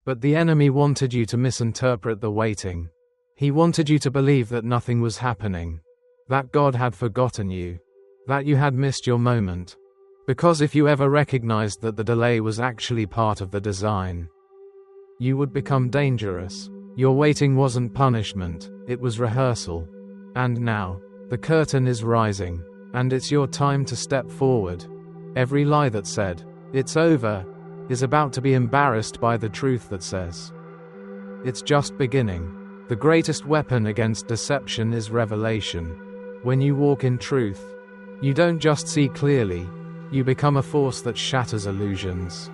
But the enemy wanted you to misinterpret the waiting. He wanted you to believe that nothing was happening, that God had forgotten you, that you had missed your moment. Because if you ever recognized that the delay was actually part of the design, you would become dangerous. Your waiting wasn't punishment, it was rehearsal. And now, the curtain is rising, and it's your time to step forward. Every lie that said, "It's over," is about to be embarrassed by the truth that says, "It's just beginning." The greatest weapon against deception is revelation. When you walk in truth, you don't just see clearly, you become a force that shatters illusions.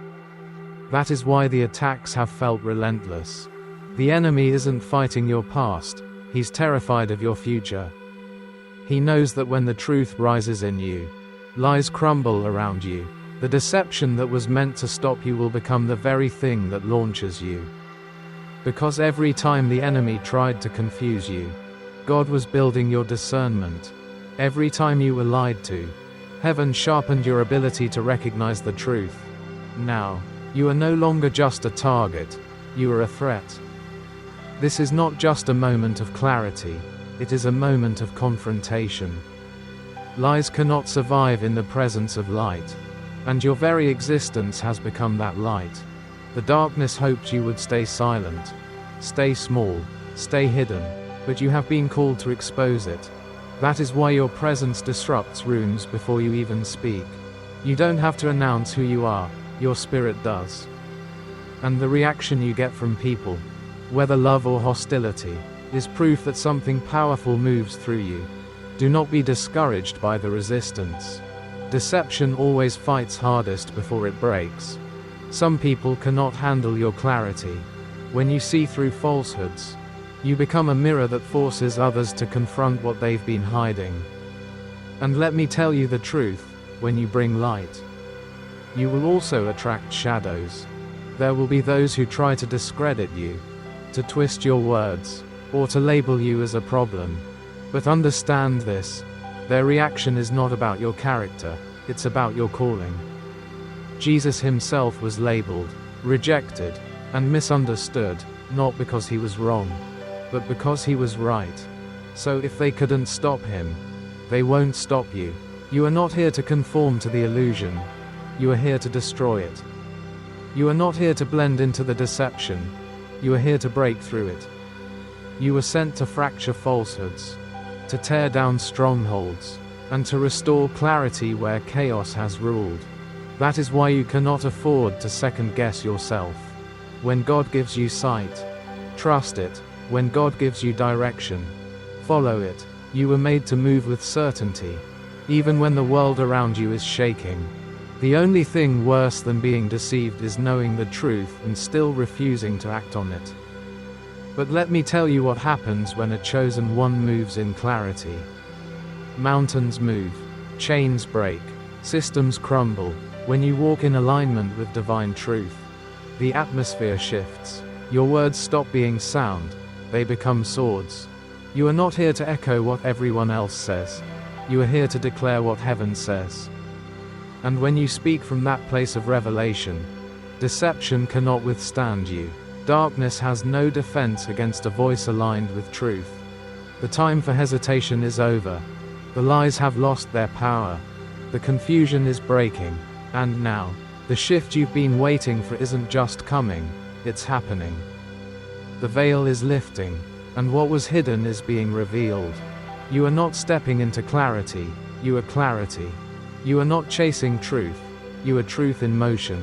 That is why the attacks have felt relentless. The enemy isn't fighting your past, he's terrified of your future. He knows that when the truth rises in you, lies crumble around you. The deception that was meant to stop you will become the very thing that launches you. Because every time the enemy tried to confuse you, God was building your discernment. Every time you were lied to, heaven sharpened your ability to recognize the truth. Now, you are no longer just a target, you are a threat. This is not just a moment of clarity, it is a moment of confrontation. Lies cannot survive in the presence of light, and your very existence has become that light. The darkness hoped you would stay silent, stay small, stay hidden, but you have been called to expose it. That is why your presence disrupts rooms before you even speak. You don't have to announce who you are, your spirit does. And the reaction you get from people, whether love or hostility, is proof that something powerful moves through you. Do not be discouraged by the resistance. Deception always fights hardest before it breaks. Some people cannot handle your clarity. When you see through falsehoods, you become a mirror that forces others to confront what they've been hiding. And let me tell you the truth, when you bring light, you will also attract shadows. There will be those who try to discredit you, to twist your words, or to label you as a problem. But understand this, their reaction is not about your character, it's about your calling. Jesus himself was labeled, rejected, and misunderstood, not because he was wrong, but because he was right. So if they couldn't stop him, they won't stop you. You are not here to conform to the illusion, you are here to destroy it. You are not here to blend into the deception, you are here to break through it. You were sent to fracture falsehoods, to tear down strongholds, and to restore clarity where chaos has ruled. That is why you cannot afford to second-guess yourself. When God gives you sight, trust it. When God gives you direction, follow it. You were made to move with certainty, even when the world around you is shaking. The only thing worse than being deceived is knowing the truth and still refusing to act on it. But let me tell you what happens when a chosen one moves in clarity. Mountains move, chains break, systems crumble. When you walk in alignment with divine truth, the atmosphere shifts. Your words stop being sound, they become swords. You are not here to echo what everyone else says. You are here to declare what heaven says. And when you speak from that place of revelation, deception cannot withstand you. Darkness has no defense against a voice aligned with truth. The time for hesitation is over. The lies have lost their power. The confusion is breaking. And now, the shift you've been waiting for isn't just coming, it's happening. The veil is lifting, and what was hidden is being revealed. You are not stepping into clarity, you are clarity. You are not chasing truth, you are truth in motion.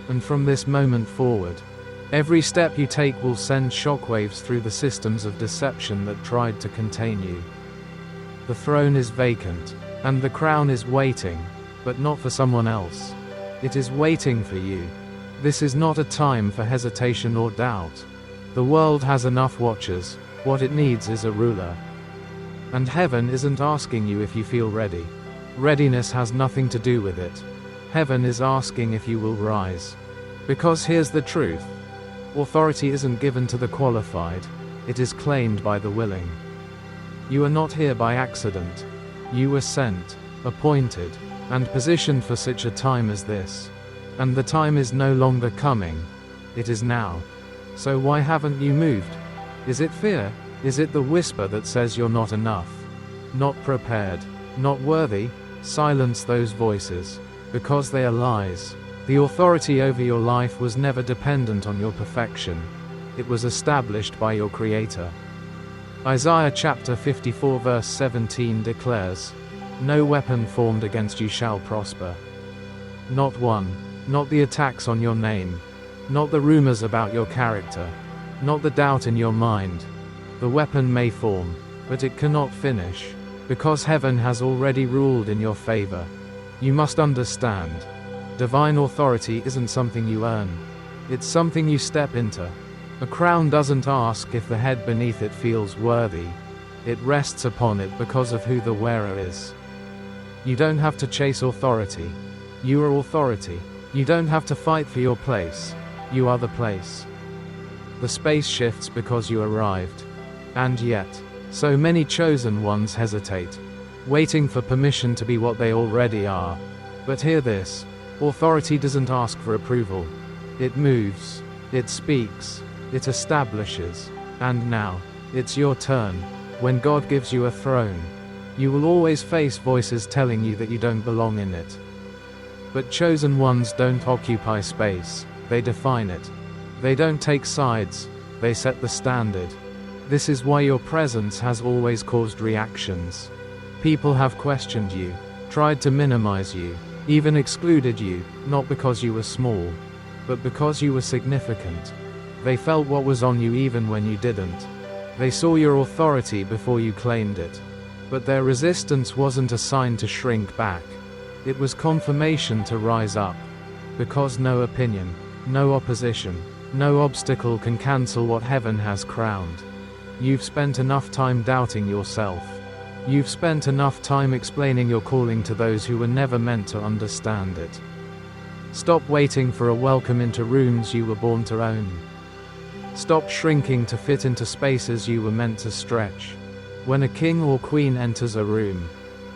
And from this moment forward, every step you take will send shockwaves through the systems of deception that tried to contain you. The throne is vacant, and the crown is waiting, but not for someone else. It is waiting for you. This is not a time for hesitation or doubt. The world has enough watchers, what it needs is a ruler. And heaven isn't asking you if you feel ready. Readiness has nothing to do with it. Heaven is asking if you will rise. Because here's the truth. Authority isn't given to the qualified, it is claimed by the willing. You are not here by accident. You were sent, appointed, and positioned for such a time as this. And the time is no longer coming, it is now. So why haven't you moved? Is it fear? Is it the whisper that says you're not enough? Not prepared? Not worthy? Silence those voices, because they are lies. The authority over your life was never dependent on your perfection. It was established by your Creator. Isaiah chapter 54 verse 17 declares, "No weapon formed against you shall prosper." Not one. Not the attacks on your name. Not the rumors about your character. Not the doubt in your mind. The weapon may form, but it cannot finish, because heaven has already ruled in your favor. You must understand. Divine authority isn't something you earn. It's something you step into. A crown doesn't ask if the head beneath it feels worthy. It rests upon it because of who the wearer is. You don't have to chase authority. You are authority. You don't have to fight for your place. You are the place. The space shifts because you arrived. And yet, so many chosen ones hesitate, waiting for permission to be what they already are. But hear this: authority doesn't ask for approval. It moves. It speaks. It establishes. And now, it's your turn. When God gives you a throne, you will always face voices telling you that you don't belong in it. But chosen ones don't occupy space, they define it. They don't take sides, they set the standard. This is why your presence has always caused reactions. People have questioned you, tried to minimize you, even excluded you, not because you were small, but because you were significant. They felt what was on you even when you didn't. They saw your authority before you claimed it. But their resistance wasn't a sign to shrink back. It was confirmation to rise up. Because no opinion, no opposition, no obstacle can cancel what heaven has crowned. You've spent enough time doubting yourself. You've spent enough time explaining your calling to those who were never meant to understand it. Stop waiting for a welcome into rooms you were born to own. Stop shrinking to fit into spaces you were meant to stretch. When a king or queen enters a room,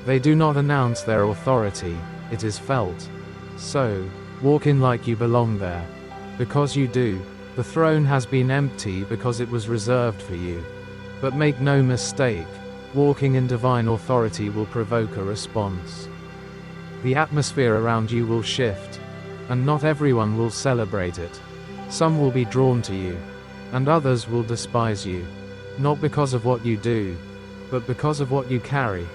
they do not announce their authority, it is felt. So, walk in like you belong there. Because you do. The throne has been empty because it was reserved for you. But make no mistake, walking in divine authority will provoke a response. The atmosphere around you will shift, and not everyone will celebrate it. Some will be drawn to you, and others will despise you, not because of what you do, but because of what you carry.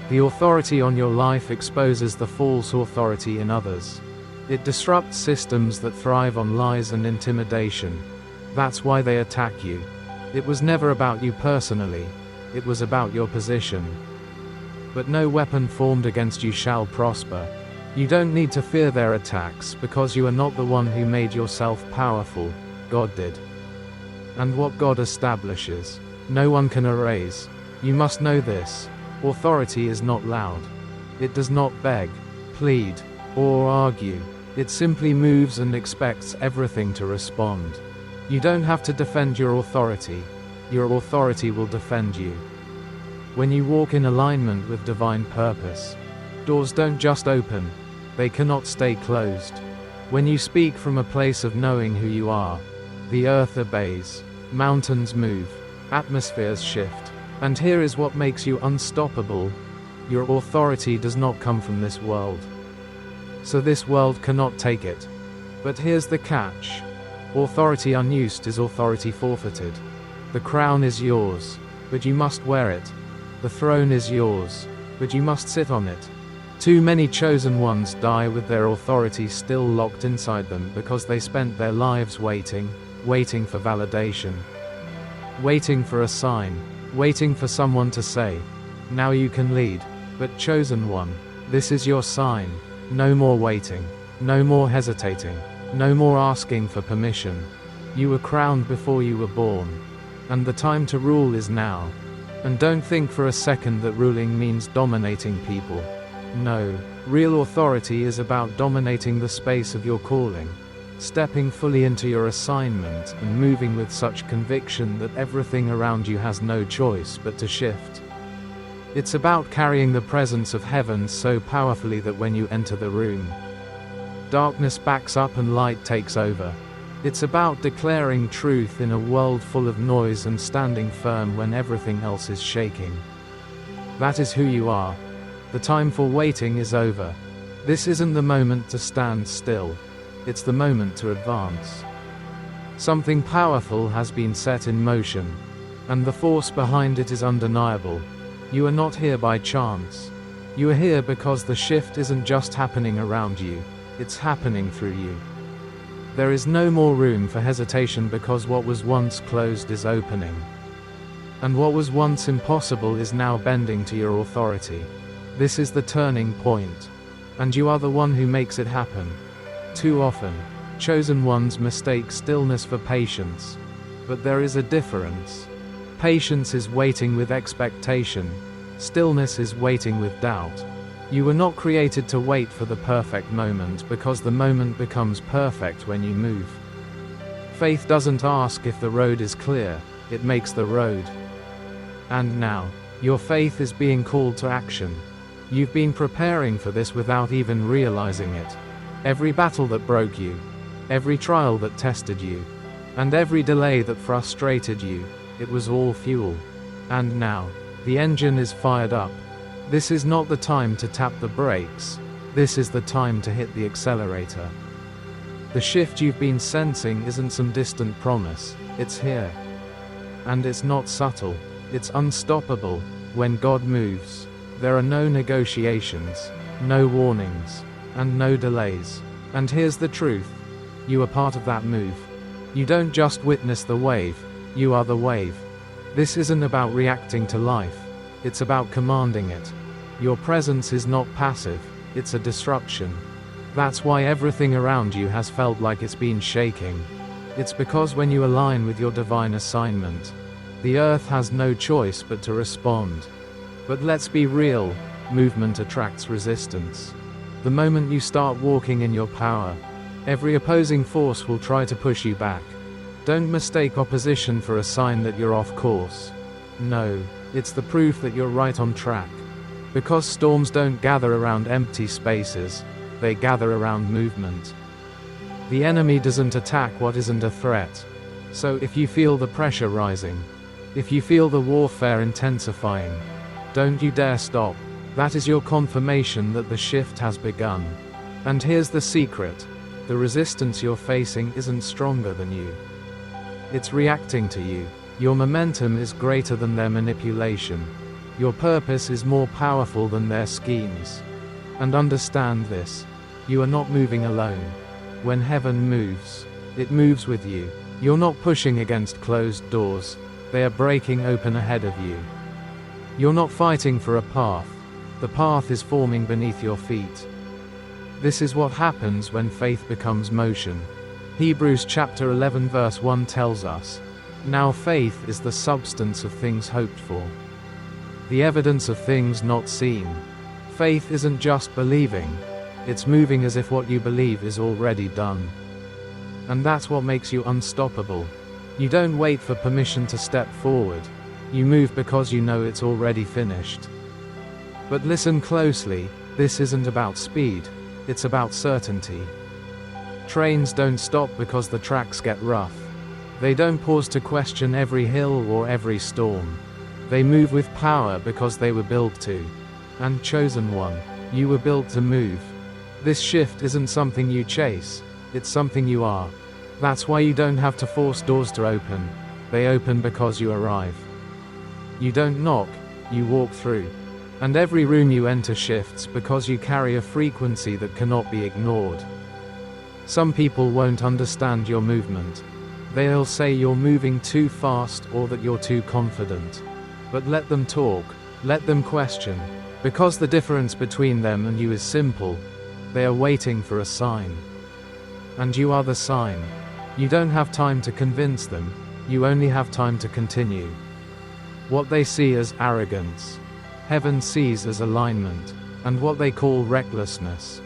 The authority on your life exposes the false authority in others. It disrupts systems that thrive on lies and intimidation. That's why they attack you. It was never about you personally, it was about your position. But no weapon formed against you shall prosper. You don't need to fear their attacks because you are not the one who made yourself powerful, God did. And what God establishes, no one can erase. You must know this: authority is not loud. It does not beg, plead, or argue. It simply moves and expects everything to respond. You don't have to defend your authority will defend you. When you walk in alignment with divine purpose, doors don't just open, they cannot stay closed. When you speak from a place of knowing who you are, the earth obeys, mountains move, atmospheres shift. And here is what makes you unstoppable: your authority does not come from this world. So this world cannot take it. But here's the catch: authority unused is authority forfeited. The crown is yours, but you must wear it. The throne is yours, but you must sit on it. Too many chosen ones die with their authority still locked inside them because they spent their lives waiting for validation. Waiting for a sign, waiting for someone to say, "Now you can lead." But chosen one, this is your sign. No more waiting, no more hesitating, no more asking for permission. You were crowned before you were born. And the time to rule is now. And don't think for a second that ruling means dominating people. No, real authority is about dominating the space of your calling, stepping fully into your assignment and moving with such conviction that everything around you has no choice but to shift. It's about carrying the presence of heaven so powerfully that when you enter the room, darkness backs up and light takes over. It's about declaring truth in a world full of noise and standing firm when everything else is shaking. That is who you are. The time for waiting is over. This isn't the moment to stand still. It's the moment to advance. Something powerful has been set in motion, and the force behind it is undeniable. You are not here by chance. You are here because the shift isn't just happening around you, it's happening through you. There is no more room for hesitation because what was once closed is opening. And what was once impossible is now bending to your authority. This is the turning point. And you are the one who makes it happen. Too often, chosen ones mistake stillness for patience. But there is a difference. Patience is waiting with expectation. Stillness is waiting with doubt. You were not created to wait for the perfect moment because the moment becomes perfect when you move. Faith doesn't ask if the road is clear, it makes the road. And now, your faith is being called to action. You've been preparing for this without even realizing it. Every battle that broke you, every trial that tested you, and every delay that frustrated you, it was all fuel. And now, the engine is fired up. This is not the time to tap the brakes. This is the time to hit the accelerator. The shift you've been sensing isn't some distant promise, it's here. And it's not subtle, it's unstoppable. When God moves, there are no negotiations, no warnings, and no delays. And here's the truth. You are part of that move. You don't just witness the wave, you are the wave. This isn't about reacting to life, it's about commanding it. Your presence is not passive, it's a disruption. That's why everything around you has felt like it's been shaking. It's because when you align with your divine assignment, the earth has no choice but to respond. But let's be real, movement attracts resistance. The moment you start walking in your power, every opposing force will try to push you back. Don't mistake opposition for a sign that you're off course. No, it's the proof that you're right on track. Because storms don't gather around empty spaces, they gather around movement. The enemy doesn't attack what isn't a threat. So if you feel the pressure rising, if you feel the warfare intensifying, don't you dare stop. That is your confirmation that the shift has begun. And here's the secret. The resistance you're facing isn't stronger than you. It's reacting to you. Your momentum is greater than their manipulation. Your purpose is more powerful than their schemes. And understand this. You are not moving alone. When heaven moves, it moves with you. You're not pushing against closed doors. They are breaking open ahead of you. You're not fighting for a path. The path is forming beneath your feet. This is what happens when faith becomes motion. Hebrews chapter 11 verse 1 tells us, "Now faith is the substance of things hoped for, the evidence of things not seen." Faith isn't just believing, it's moving as if what you believe is already done. And that's what makes you unstoppable. You don't wait for permission to step forward. You move because you know it's already finished. But listen closely, this isn't about speed, it's about certainty. Trains don't stop because the tracks get rough. They don't pause to question every hill or every storm. They move with power because they were built to. And chosen one, you were built to move. This shift isn't something you chase, it's something you are. That's why you don't have to force doors to open. They open because you arrive. You don't knock, you walk through. And every room you enter shifts because you carry a frequency that cannot be ignored. Some people won't understand your movement. They'll say you're moving too fast or that you're too confident. But let them talk, let them question. Because the difference between them and you is simple. They are waiting for a sign. And you are the sign. You don't have time to convince them, you only have time to continue. What they see as arrogance, heaven sees as alignment, and what they call recklessness,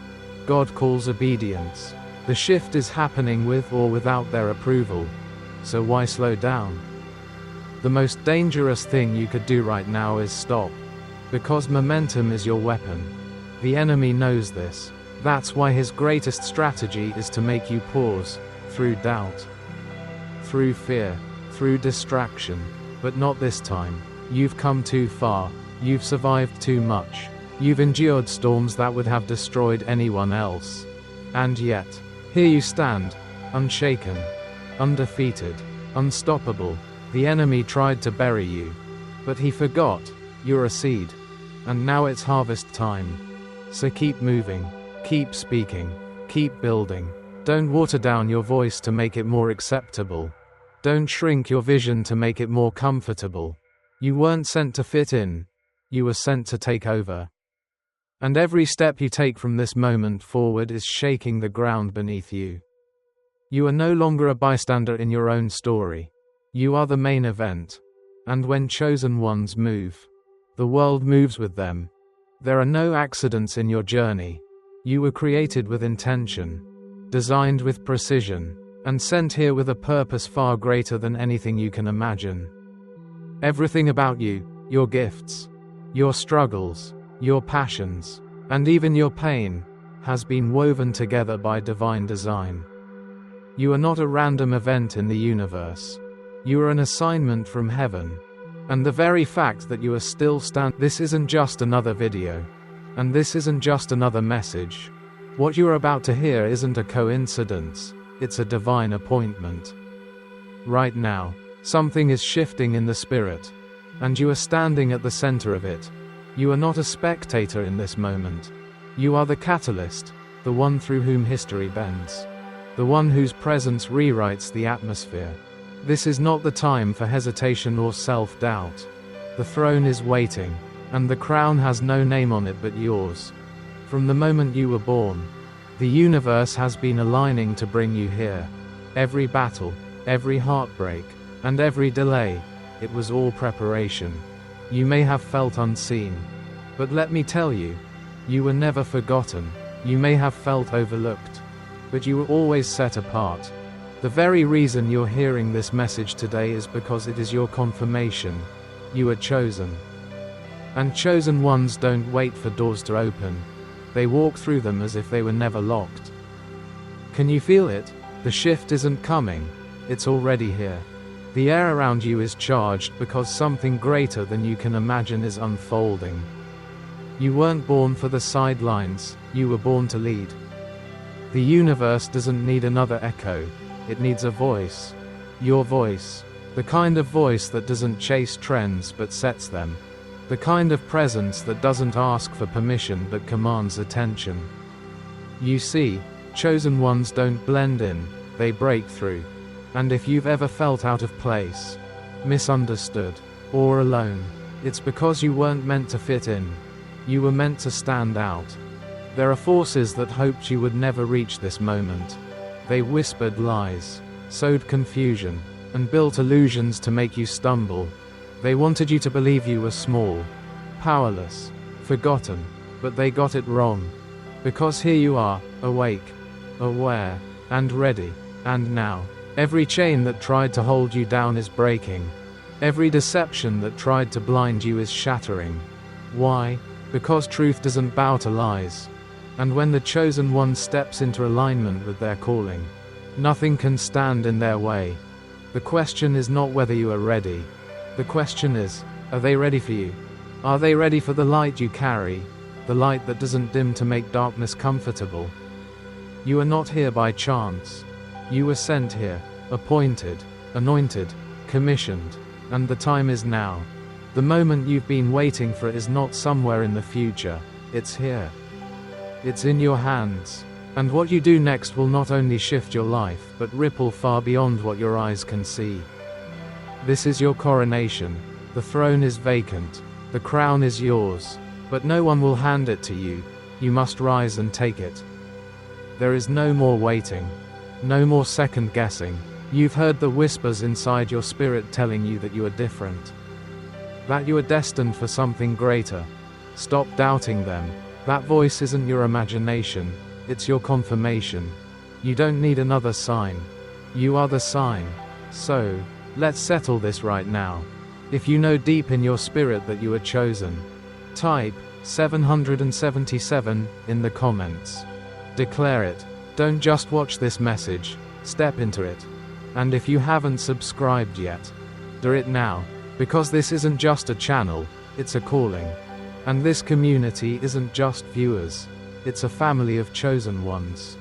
God calls obedience. The shift is happening with or without their approval, so why slow down? The most dangerous thing you could do right now is stop. Because momentum is your weapon. The enemy knows this. That's why his greatest strategy is to make you pause, through doubt, through fear, through distraction. But not this time. You've come too far. You've survived too much. You've endured storms that would have destroyed anyone else. And yet, here you stand, unshaken, undefeated, unstoppable. The enemy tried to bury you, but he forgot. You're a seed. And now it's harvest time. So keep moving, keep speaking, keep building. Don't water down your voice to make it more acceptable. Don't shrink your vision to make it more comfortable. You weren't sent to fit in. You were sent to take over. And every step you take from this moment forward is shaking the ground beneath you. You are no longer a bystander in your own story. You are the main event. And when chosen ones move, the world moves with them. There are no accidents in your journey. You were created with intention, designed with precision, and sent here with a purpose far greater than anything you can imagine. Everything about you, your gifts, your struggles, your passions, and even your pain, has been woven together by divine design. You are not a random event in the universe. You are an assignment from heaven. And the very fact that you are still this isn't just another video. And this isn't just another message. What you are about to hear isn't a coincidence. It's a divine appointment. Right now, something is shifting in the spirit, and you are standing at the center of it. You are not a spectator in this moment. You are the catalyst, the one through whom history bends, the one whose presence rewrites the atmosphere. This is not the time for hesitation or self-doubt. The throne is waiting, and the crown has no name on it but yours. From the moment you were born, the universe has been aligning to bring you here. Every battle, every heartbreak, and every delay, it was all preparation. You may have felt unseen, but let me tell you, you were never forgotten. You may have felt overlooked, but you were always set apart. The very reason you're hearing this message today is because it is your confirmation. You are chosen. And chosen ones don't wait for doors to open. They walk through them as if they were never locked. Can you feel it? The shift isn't coming. It's already here. The air around you is charged because something greater than you can imagine is unfolding. You weren't born for the sidelines, you were born to lead. The universe doesn't need another echo. It needs a voice. Your voice. The kind of voice that doesn't chase trends but sets them. The kind of presence that doesn't ask for permission but commands attention. You see, chosen ones don't blend in, they break through. And if you've ever felt out of place, misunderstood, or alone, it's because you weren't meant to fit in. You were meant to stand out. There are forces that hoped you would never reach this moment. They whispered lies, sowed confusion, and built illusions to make you stumble. They wanted you to believe you were small, powerless, forgotten, but they got it wrong. Because here you are, awake, aware, and ready. And now, every chain that tried to hold you down is breaking. Every deception that tried to blind you is shattering. Why? Because truth doesn't bow to lies. And when the chosen one steps into alignment with their calling, nothing can stand in their way. The question is not whether you are ready. The question is, are they ready for you? Are they ready for the light you carry? The light that doesn't dim to make darkness comfortable. You are not here by chance. You were sent here, appointed, anointed, commissioned, and the time is now. The moment you've been waiting for is not somewhere in the future, it's here. It's in your hands. And what you do next will not only shift your life, but ripple far beyond what your eyes can see. This is your coronation. The throne is vacant. The crown is yours. But no one will hand it to you. You must rise and take it. There is no more waiting. No more second guessing. You've heard the whispers inside your spirit telling you that you are different. That you are destined for something greater. Stop doubting them. That voice isn't your imagination. It's your confirmation. You don't need another sign. You are the sign. So, let's settle this right now. If you know deep in your spirit that you are chosen, type 777 in the comments. Declare it. Don't just watch this message. Step into it. And if you haven't subscribed yet, do it now. Because this isn't just a channel, it's a calling. And this community isn't just viewers, it's a family of chosen ones.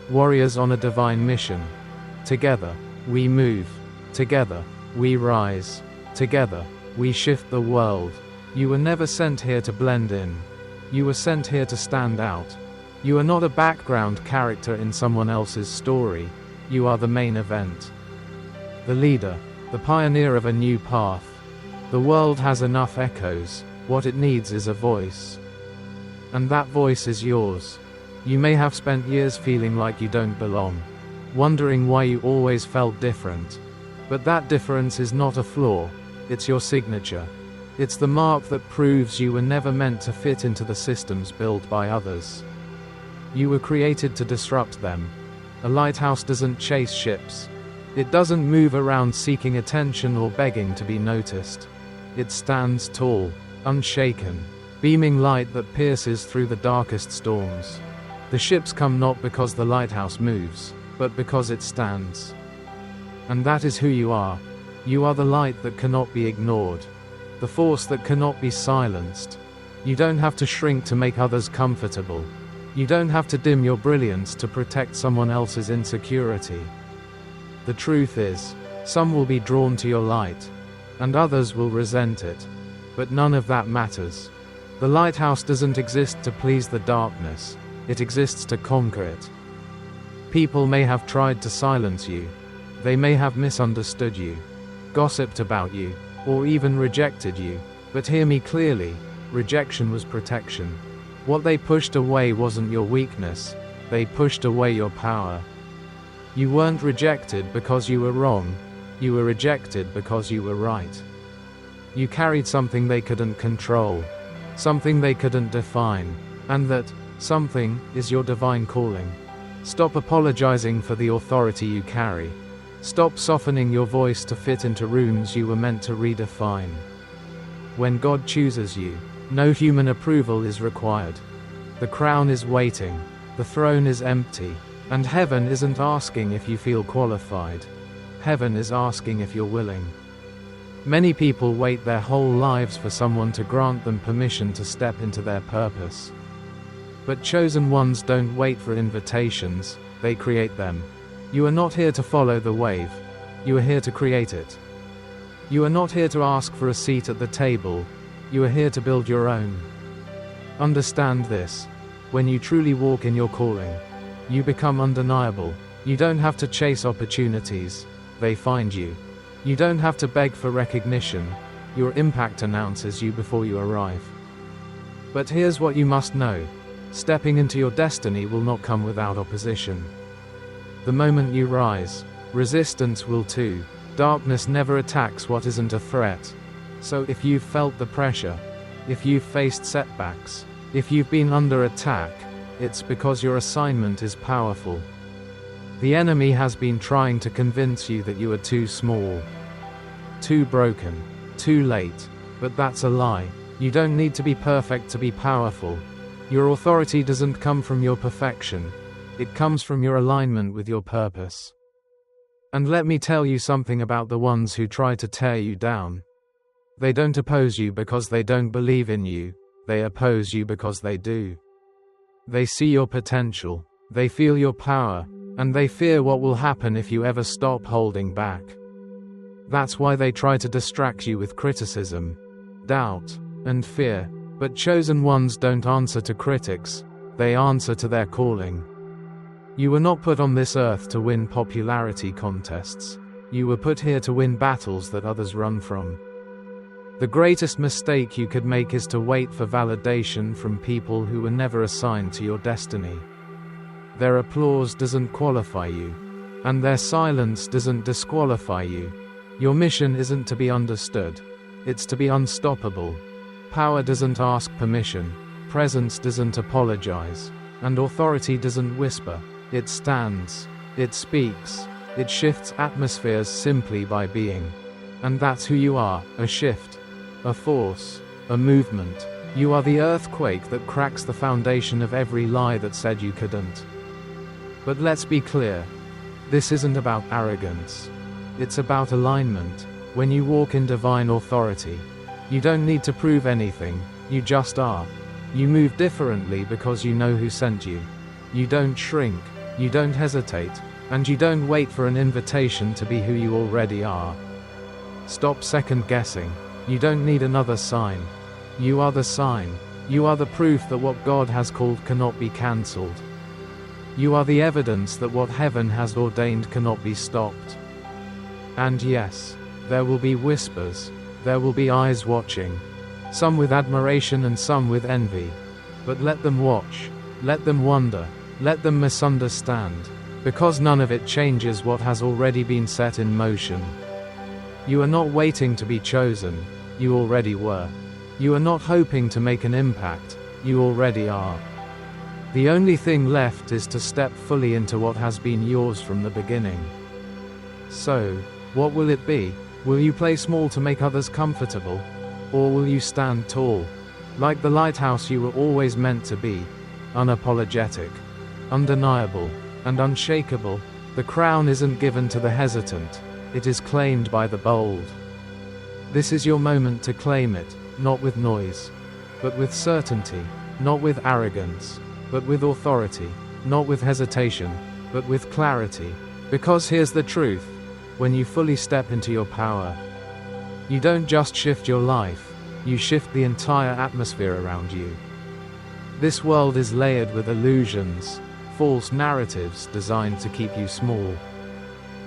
Warriors on a divine mission. Together, we move. Together, we rise. Together, we shift the world. You were never sent here to blend in. You were sent here to stand out. You are not a background character in someone else's story. You are the main event. The leader, the pioneer of a new path. The world has enough echoes. What it needs is a voice. And that voice is yours. You may have spent years feeling like you don't belong, wondering why you always felt different. But that difference is not a flaw, it's your signature. It's the mark that proves you were never meant to fit into the systems built by others. You were created to disrupt them. A lighthouse doesn't chase ships. It doesn't move around seeking attention or begging to be noticed. It stands tall, unshaken, beaming light that pierces through the darkest storms. The ships come not because the lighthouse moves, but because it stands. And that is who you are. You are the light that cannot be ignored. The force that cannot be silenced. You don't have to shrink to make others comfortable. You don't have to dim your brilliance to protect someone else's insecurity. The truth is, some will be drawn to your light, and others will resent it. But none of that matters. The lighthouse doesn't exist to please the darkness. It exists to conquer it. People may have tried to silence you. They may have misunderstood you, gossiped about you, or even rejected you. But hear me clearly, rejection was protection. What they pushed away wasn't your weakness, they pushed away your power. You weren't rejected because you were wrong, you were rejected because you were right. You carried something they couldn't control, something they couldn't define, and that something is your divine calling. Stop apologizing for the authority you carry. Stop softening your voice to fit into rooms you were meant to redefine. When God chooses you, no human approval is required. The crown is waiting, the throne is empty, and heaven isn't asking if you feel qualified. Heaven is asking if you're willing. Many people wait their whole lives for someone to grant them permission to step into their purpose. But chosen ones don't wait for invitations, they create them. You are not here to follow the wave. You are here to create it. You are not here to ask for a seat at the table. You are here to build your own. Understand this. When you truly walk in your calling, you become undeniable. You don't have to chase opportunities. They find you. You don't have to beg for recognition. Your impact announces you before you arrive. But here's what you must know. Stepping into your destiny will not come without opposition. The moment you rise, resistance will too. Darkness never attacks what isn't a threat. So if you've felt the pressure, if you've faced setbacks, if you've been under attack, it's because your assignment is powerful. The enemy has been trying to convince you that you are too small, too broken, too late, but that's a lie. You don't need to be perfect to be powerful. Your authority doesn't come from your perfection. It comes from your alignment with your purpose. And let me tell you something about the ones who try to tear you down. They don't oppose you because they don't believe in you. They oppose you because they do. They see your potential. They feel your power. And they fear what will happen if you ever stop holding back. That's why they try to distract you with criticism, doubt, and fear. But chosen ones don't answer to critics, they answer to their calling. You were not put on this earth to win popularity contests. You were put here to win battles that others run from. The greatest mistake you could make is to wait for validation from people who were never assigned to your destiny. Their applause doesn't qualify you, and their silence doesn't disqualify you. Your mission isn't to be understood, it's to be unstoppable. Power doesn't ask permission, presence doesn't apologize, and authority doesn't whisper. It stands, it speaks, it shifts atmospheres simply by being. And that's who you are, a shift, a force, a movement. You are the earthquake that cracks the foundation of every lie that said you couldn't. But let's be clear, This isn't about arrogance. It's about alignment. When you walk in divine authority, you don't need to prove anything, you just are. You move differently because you know who sent you. You don't shrink, you don't hesitate, and you don't wait for an invitation to be who you already are. Stop second guessing. You don't need another sign. You are the sign. You are the proof that what God has called cannot be cancelled. You are the evidence that what heaven has ordained cannot be stopped. And yes, there will be whispers, there will be eyes watching, some with admiration and some with envy. But let them watch, let them wonder, let them misunderstand, because none of it changes what has already been set in motion. You are not waiting to be chosen, you already were. You are not hoping to make an impact, you already are. The only thing left is to step fully into what has been yours from the beginning. So, what will it be? Will you play small to make others comfortable? Or will you stand tall, like the lighthouse you were always meant to be, unapologetic, undeniable, and unshakable? The crown isn't given to the hesitant, it is claimed by the bold. This is your moment to claim it, not with noise, but with certainty, not with arrogance, but with authority, not with hesitation, but with clarity. Because here's the truth, when you fully step into your power, you don't just shift your life, you shift the entire atmosphere around you. This world is layered with illusions, false narratives designed to keep you small,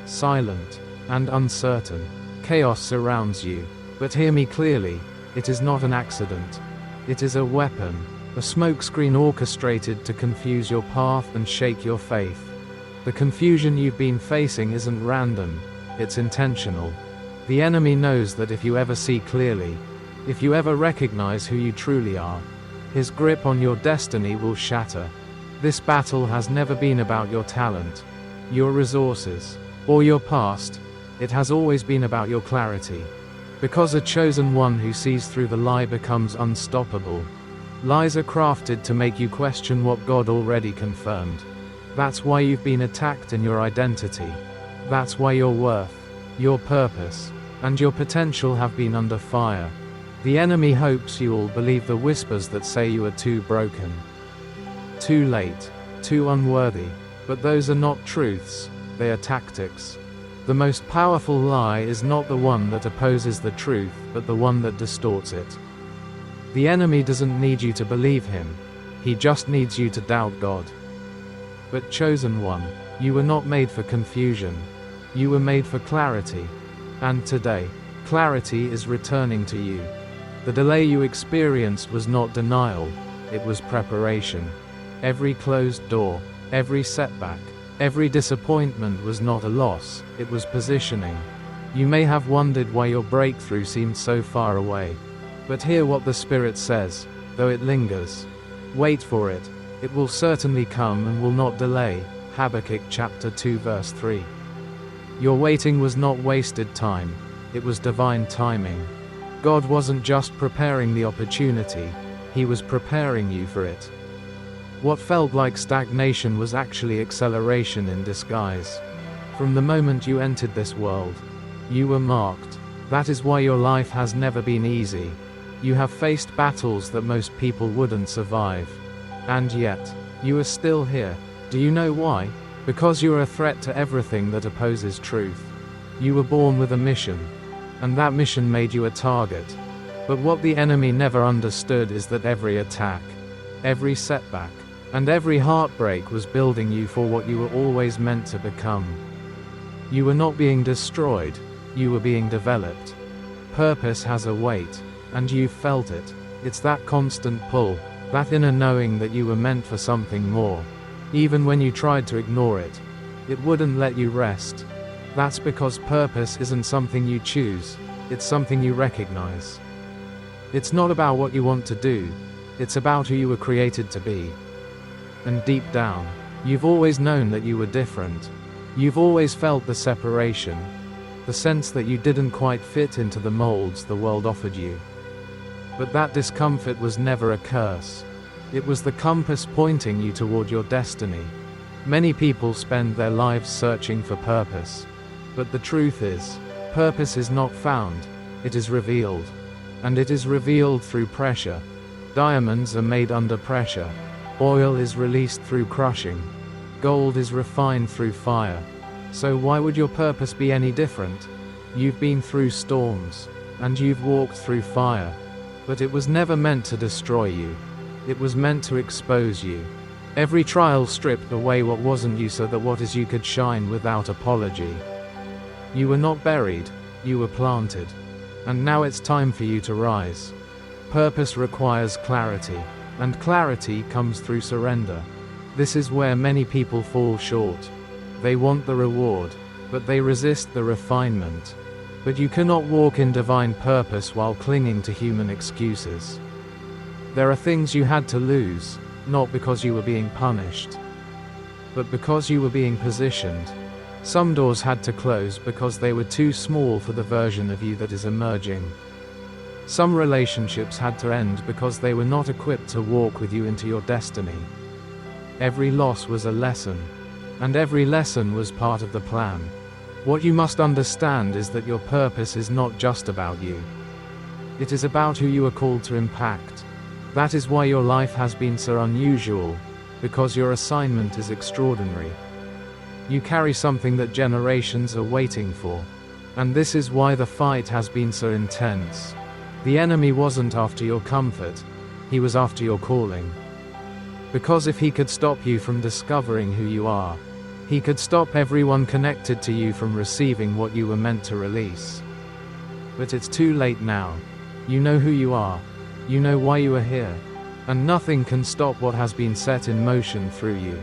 silent, and uncertain. Chaos surrounds you, but hear me clearly, it is not an accident. It is a weapon, a smokescreen orchestrated to confuse your path and shake your faith. The confusion you've been facing isn't random, it's intentional. The enemy knows that if you ever see clearly, if you ever recognize who you truly are, his grip on your destiny will shatter. This battle has never been about your talent, your resources, or your past. It has always been about your clarity. Because a chosen one who sees through the lie becomes unstoppable. Lies are crafted to make you question what God already confirmed. That's why you've been attacked in your identity. That's why your worth, your purpose, and your potential have been under fire. The enemy hopes you will believe the whispers that say you are too broken, too late, too unworthy. But those are not truths, they are tactics. The most powerful lie is not the one that opposes the truth, but the one that distorts it. The enemy doesn't need you to believe him, he just needs you to doubt God. But chosen one, you were not made for confusion. You were made for clarity. And today, clarity is returning to you. The delay you experienced was not denial, it was preparation. Every closed door, every setback, every disappointment was not a loss, it was positioning. You may have wondered why your breakthrough seemed so far away. But hear what the Spirit says, though it lingers. Wait for it, it will certainly come and will not delay. Habakkuk chapter 2 verse 3. Your waiting was not wasted time, it was divine timing. God wasn't just preparing the opportunity, he was preparing you for it. What felt like stagnation was actually acceleration in disguise. From the moment you entered this world, you were marked. That is why your life has never been easy. You have faced battles that most people wouldn't survive. And yet, you are still here. Do you know why? Because you are a threat to everything that opposes truth. You were born with a mission, and that mission made you a target. But what the enemy never understood is that every attack, every setback, and every heartbreak was building you for what you were always meant to become. You were not being destroyed, you were being developed. Purpose has a weight, and you felt it. It's that constant pull, that inner knowing that you were meant for something more. Even when you tried to ignore it, it wouldn't let you rest. That's because purpose isn't something you choose, it's something you recognize. It's not about what you want to do, it's about who you were created to be. And deep down, you've always known that you were different. You've always felt the separation, the sense that you didn't quite fit into the molds the world offered you. But that discomfort was never a curse. It was the compass pointing you toward your destiny. Many people spend their lives searching for purpose. But the truth is, purpose is not found, it is revealed. And it is revealed through pressure. Diamonds are made under pressure. Oil is released through crushing. Gold is refined through fire. So why would your purpose be any different? You've been through storms, and you've walked through fire. But it was never meant to destroy you. It was meant to expose you. Every trial stripped away what wasn't you so that what is you could shine without apology. You were not buried, you were planted. And now it's time for you to rise. Purpose requires clarity, and clarity comes through surrender. This is where many people fall short. They want the reward, but they resist the refinement. But you cannot walk in divine purpose while clinging to human excuses. There are things you had to lose, not because you were being punished, but because you were being positioned. Some doors had to close because they were too small for the version of you that is emerging. Some relationships had to end because they were not equipped to walk with you into your destiny. Every loss was a lesson, and every lesson was part of the plan. What you must understand is that your purpose is not just about you. It is about who you are called to impact. That is why your life has been so unusual, because your assignment is extraordinary. You carry something that generations are waiting for. And this is why the fight has been so intense. The enemy wasn't after your comfort, he was after your calling. Because if he could stop you from discovering who you are, he could stop everyone connected to you from receiving what you were meant to release. But it's too late now. You know who you are. You know why you are here. And nothing can stop what has been set in motion through you.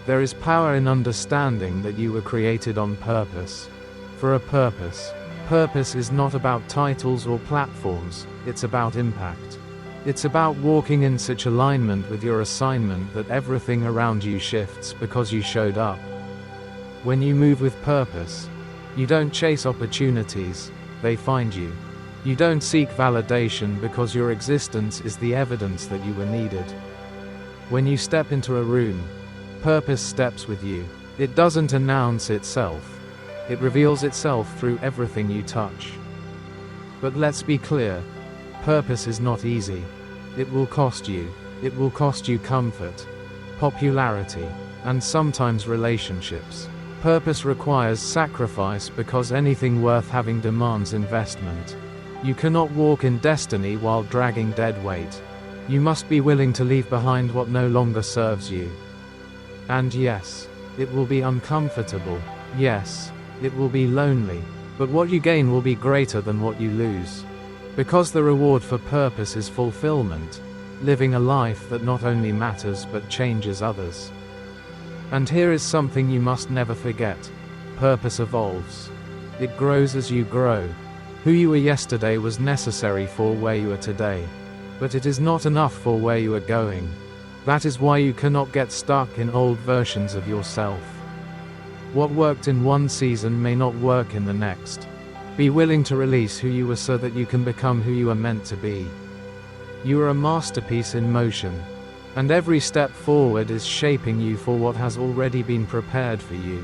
There is power in understanding that you were created on purpose. For a purpose. Purpose is not about titles or platforms, it's about impact. It's about walking in such alignment with your assignment that everything around you shifts because you showed up. When you move with purpose, you don't chase opportunities, they find you. You don't seek validation because your existence is the evidence that you were needed. When you step into a room, purpose steps with you. It doesn't announce itself. It reveals itself through everything you touch. But let's be clear, purpose is not easy. It will cost you. It will cost you comfort, popularity, and sometimes relationships. Purpose requires sacrifice because anything worth having demands investment. You cannot walk in destiny while dragging dead weight. You must be willing to leave behind what no longer serves you. And yes, it will be uncomfortable. Yes, it will be lonely. But what you gain will be greater than what you lose. Because the reward for purpose is fulfillment, living a life that not only matters but changes others. And here is something you must never forget. Purpose evolves. It grows as you grow. Who you were yesterday was necessary for where you are today. But it is not enough for where you are going. That is why you cannot get stuck in old versions of yourself. What worked in one season may not work in the next. Be willing to release who you were so that you can become who you are meant to be. You are a masterpiece in motion, and every step forward is shaping you for what has already been prepared for you.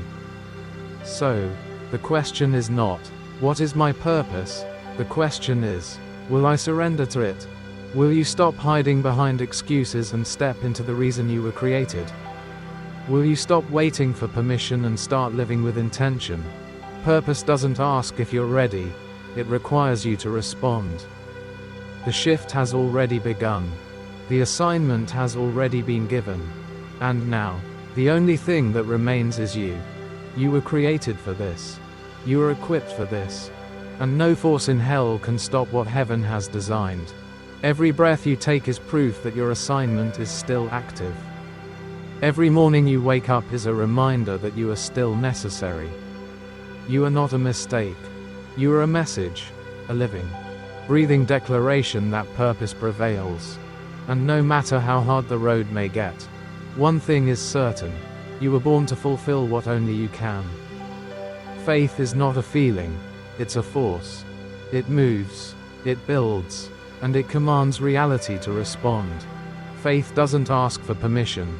So, the question is not, what is my purpose? The question is, will I surrender to it? Will you stop hiding behind excuses and step into the reason you were created? Will you stop waiting for permission and start living with intention? Purpose doesn't ask if you're ready, it requires you to respond. The shift has already begun. The assignment has already been given. And now, the only thing that remains is you. You were created for this. You are equipped for this. And no force in hell can stop what heaven has designed. Every breath you take is proof that your assignment is still active. Every morning you wake up is a reminder that you are still necessary. You are not a mistake. You are a message, a living, breathing declaration that purpose prevails. And no matter how hard the road may get, one thing is certain, you were born to fulfill what only you can. Faith is not a feeling, it's a force. It moves, it builds, and it commands reality to respond. Faith doesn't ask for permission,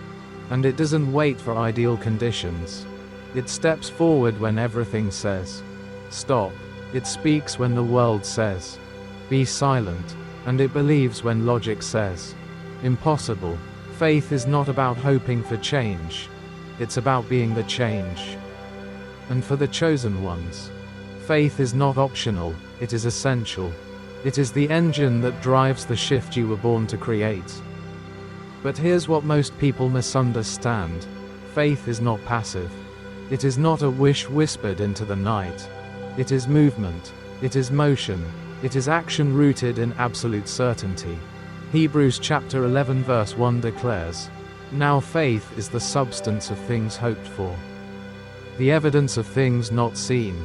And it doesn't wait for ideal conditions. It steps forward when everything says, stop. It speaks when the world says, be silent. And it believes when logic says, impossible. Faith is not about hoping for change. It's about being the change. And for the chosen ones, faith is not optional, it is essential. It is the engine that drives the shift you were born to create. But here's what most people misunderstand. Faith is not passive. It is not a wish whispered into the night. It is movement. It is motion. It is action rooted in absolute certainty. Hebrews chapter 11 verse 1 declares, now faith is the substance of things hoped for, the evidence of things not seen.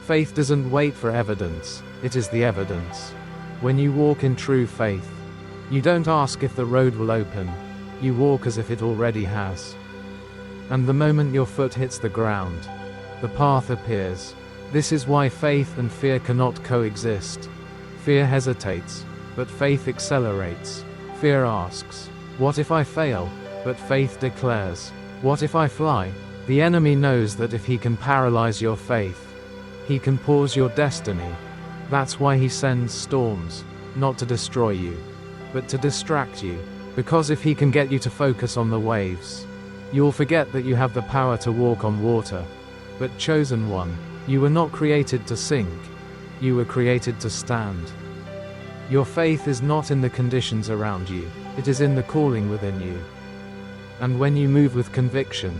Faith doesn't wait for evidence, it is the evidence. When you walk in true faith, you don't ask if the road will open, you walk as if it already has. And the moment your foot hits the ground, the path appears. This is why faith and fear cannot coexist. Fear hesitates, but faith accelerates. Fear asks, what if I fail? But faith declares, what if I fly? The enemy knows that if he can paralyze your faith, he can pause your destiny. That's why he sends storms, not to destroy you, but to distract you. Because if he can get you to focus on the waves, you'll forget that you have the power to walk on water. But chosen one, you were not created to sink, you were created to stand. Your faith is not in the conditions around you, it is in the calling within you. And when you move with conviction,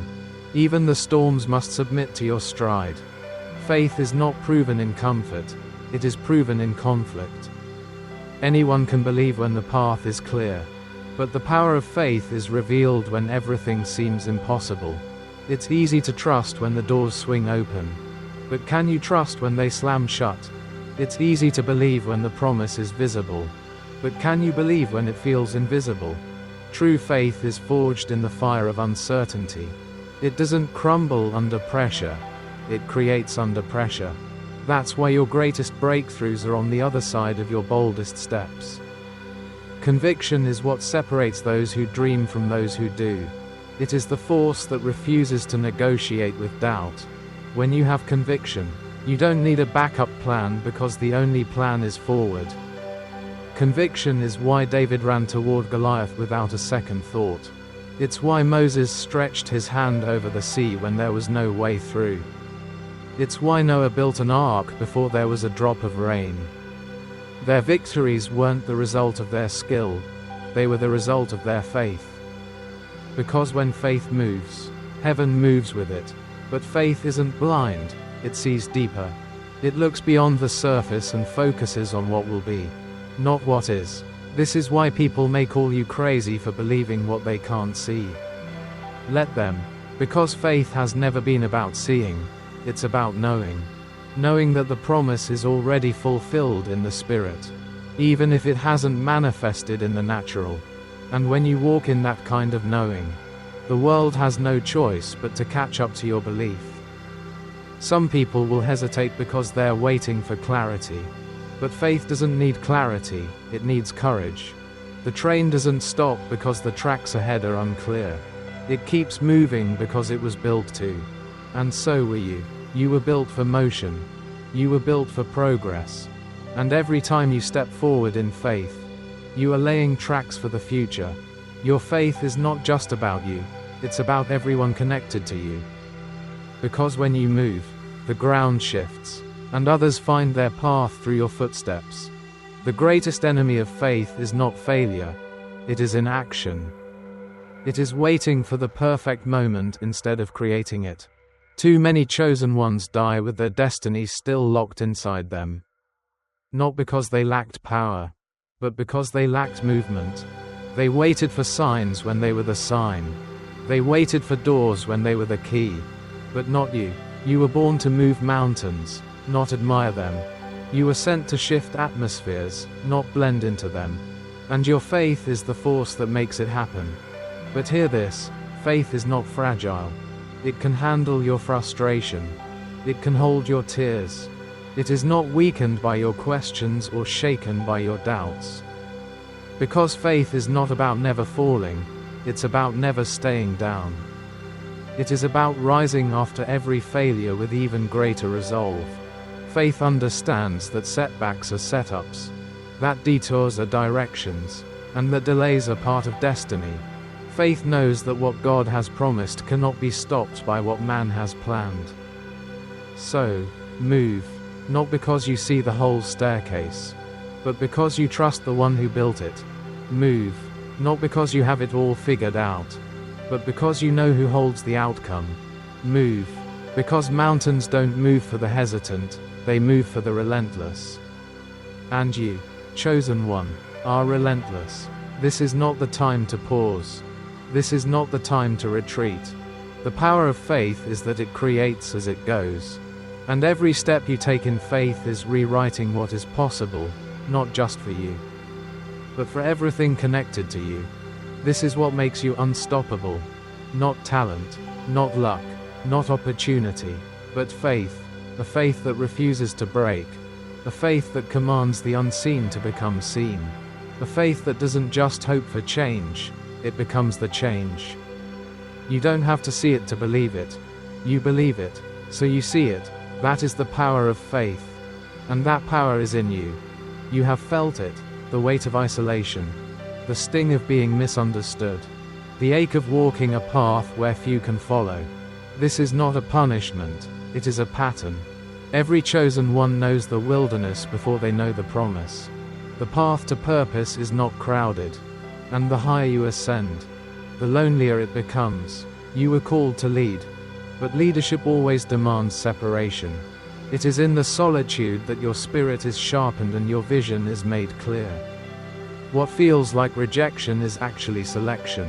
even the storms must submit to your stride. Faith is not proven in comfort, it is proven in conflict. Anyone can believe when the path is clear, but the power of faith is revealed when everything seems impossible. It's easy to trust when the doors swing open, but can you trust when they slam shut? It's easy to believe when the promise is visible, but can you believe when it feels invisible? True faith is forged in the fire of uncertainty. It doesn't crumble under pressure, it creates under pressure. That's why your greatest breakthroughs are on the other side of your boldest steps. Conviction is what separates those who dream from those who do. It is the force that refuses to negotiate with doubt. When you have conviction, you don't need a backup plan because the only plan is forward. Conviction is why David ran toward Goliath without a second thought. It's why Moses stretched his hand over the sea when there was no way through. It's why Noah built an ark before there was a drop of rain. Their victories weren't the result of their skill, they were the result of their faith. Because when faith moves, heaven moves with it. But faith isn't blind, it sees deeper. It looks beyond the surface and focuses on what will be, not what is. This is why people may call you crazy for believing what they can't see. Let them, because faith has never been about seeing, it's about knowing. Knowing that the promise is already fulfilled in the spirit, even if it hasn't manifested in the natural. And when you walk in that kind of knowing, the world has no choice but to catch up to your belief. Some people will hesitate because they're waiting for clarity. But faith doesn't need clarity, it needs courage. The train doesn't stop because the tracks ahead are unclear. It keeps moving because it was built to. And so were you. You were built for motion. You were built for progress. And every time you step forward in faith, you are laying tracks for the future. Your faith is not just about you, it's about everyone connected to you. Because when you move, the ground shifts, and others find their path through your footsteps. The greatest enemy of faith is not failure, it is inaction. It is waiting for the perfect moment instead of creating it. Too many chosen ones die with their destinies still locked inside them. Not because they lacked power, but because they lacked movement. They waited for signs when they were the sign. They waited for doors when they were the key. But not you. You were born to move mountains, not admire them. You were sent to shift atmospheres, not blend into them. And your faith is the force that makes it happen. But hear this, faith is not fragile. It can handle your frustration. It can hold your tears. It is not weakened by your questions or shaken by your doubts. Because faith is not about never falling, It's about never staying down. It is about rising after every failure with even greater resolve. Faith understands that setbacks are setups, that detours are directions, and that delays are part of destiny. Faith knows that what God has promised cannot be stopped by what man has planned. So, move, not because you see the whole staircase, but because you trust the one who built it. Move, not because you have it all figured out, but because you know who holds the outcome. Move, because mountains don't move for the hesitant, they move for the relentless. And you, chosen one, are relentless. This is not the time to pause. This is not the time to retreat. The power of faith is that it creates as it goes. And every step you take in faith is rewriting what is possible, not just for you, but for everything connected to you. This is what makes you unstoppable. Not talent, not luck, not opportunity, but faith. A faith that refuses to break. A faith that commands the unseen to become seen. A faith that doesn't just hope for change, it becomes the change. You don't have to see it to believe it. You believe it, so you see it. That is the power of faith. And that power is in you. You have felt it, the weight of isolation, the sting of being misunderstood, the ache of walking a path where few can follow. This is not a punishment, it is a pattern. Every chosen one knows the wilderness before they know the promise. The path to purpose is not crowded. And the higher you ascend, the lonelier it becomes. You were called to lead. But leadership always demands separation. It is in the solitude that your spirit is sharpened and your vision is made clear. What feels like rejection is actually selection.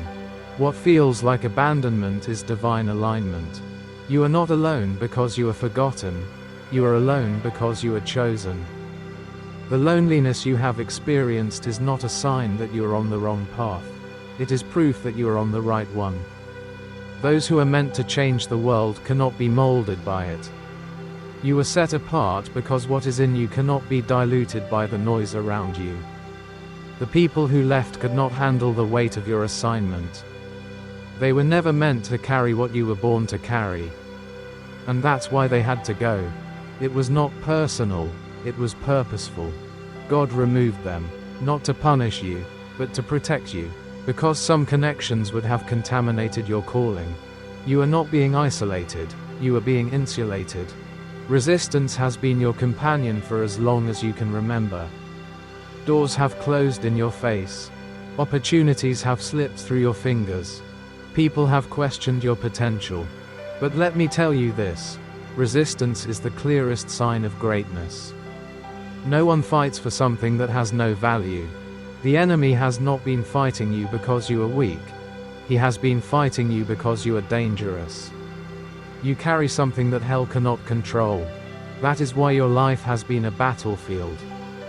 What feels like abandonment is divine alignment. You are not alone because you are forgotten. You are alone because you are chosen. The loneliness you have experienced is not a sign that you are on the wrong path. It is proof that you are on the right one. Those who are meant to change the world cannot be molded by it. You are set apart because what is in you cannot be diluted by the noise around you. The people who left could not handle the weight of your assignment. They were never meant to carry what you were born to carry. And that's why they had to go. It was not personal, it was purposeful. God removed them, not to punish you, but to protect you, because some connections would have contaminated your calling. You are not being isolated, you are being insulated. Resistance has been your companion for as long as you can remember. Doors have closed in your face. Opportunities have slipped through your fingers. People have questioned your potential. But let me tell you this. Resistance is the clearest sign of greatness. No one fights for something that has no value. The enemy has not been fighting you because you are weak. He has been fighting you because you are dangerous. You carry something that hell cannot control. That is why your life has been a battlefield.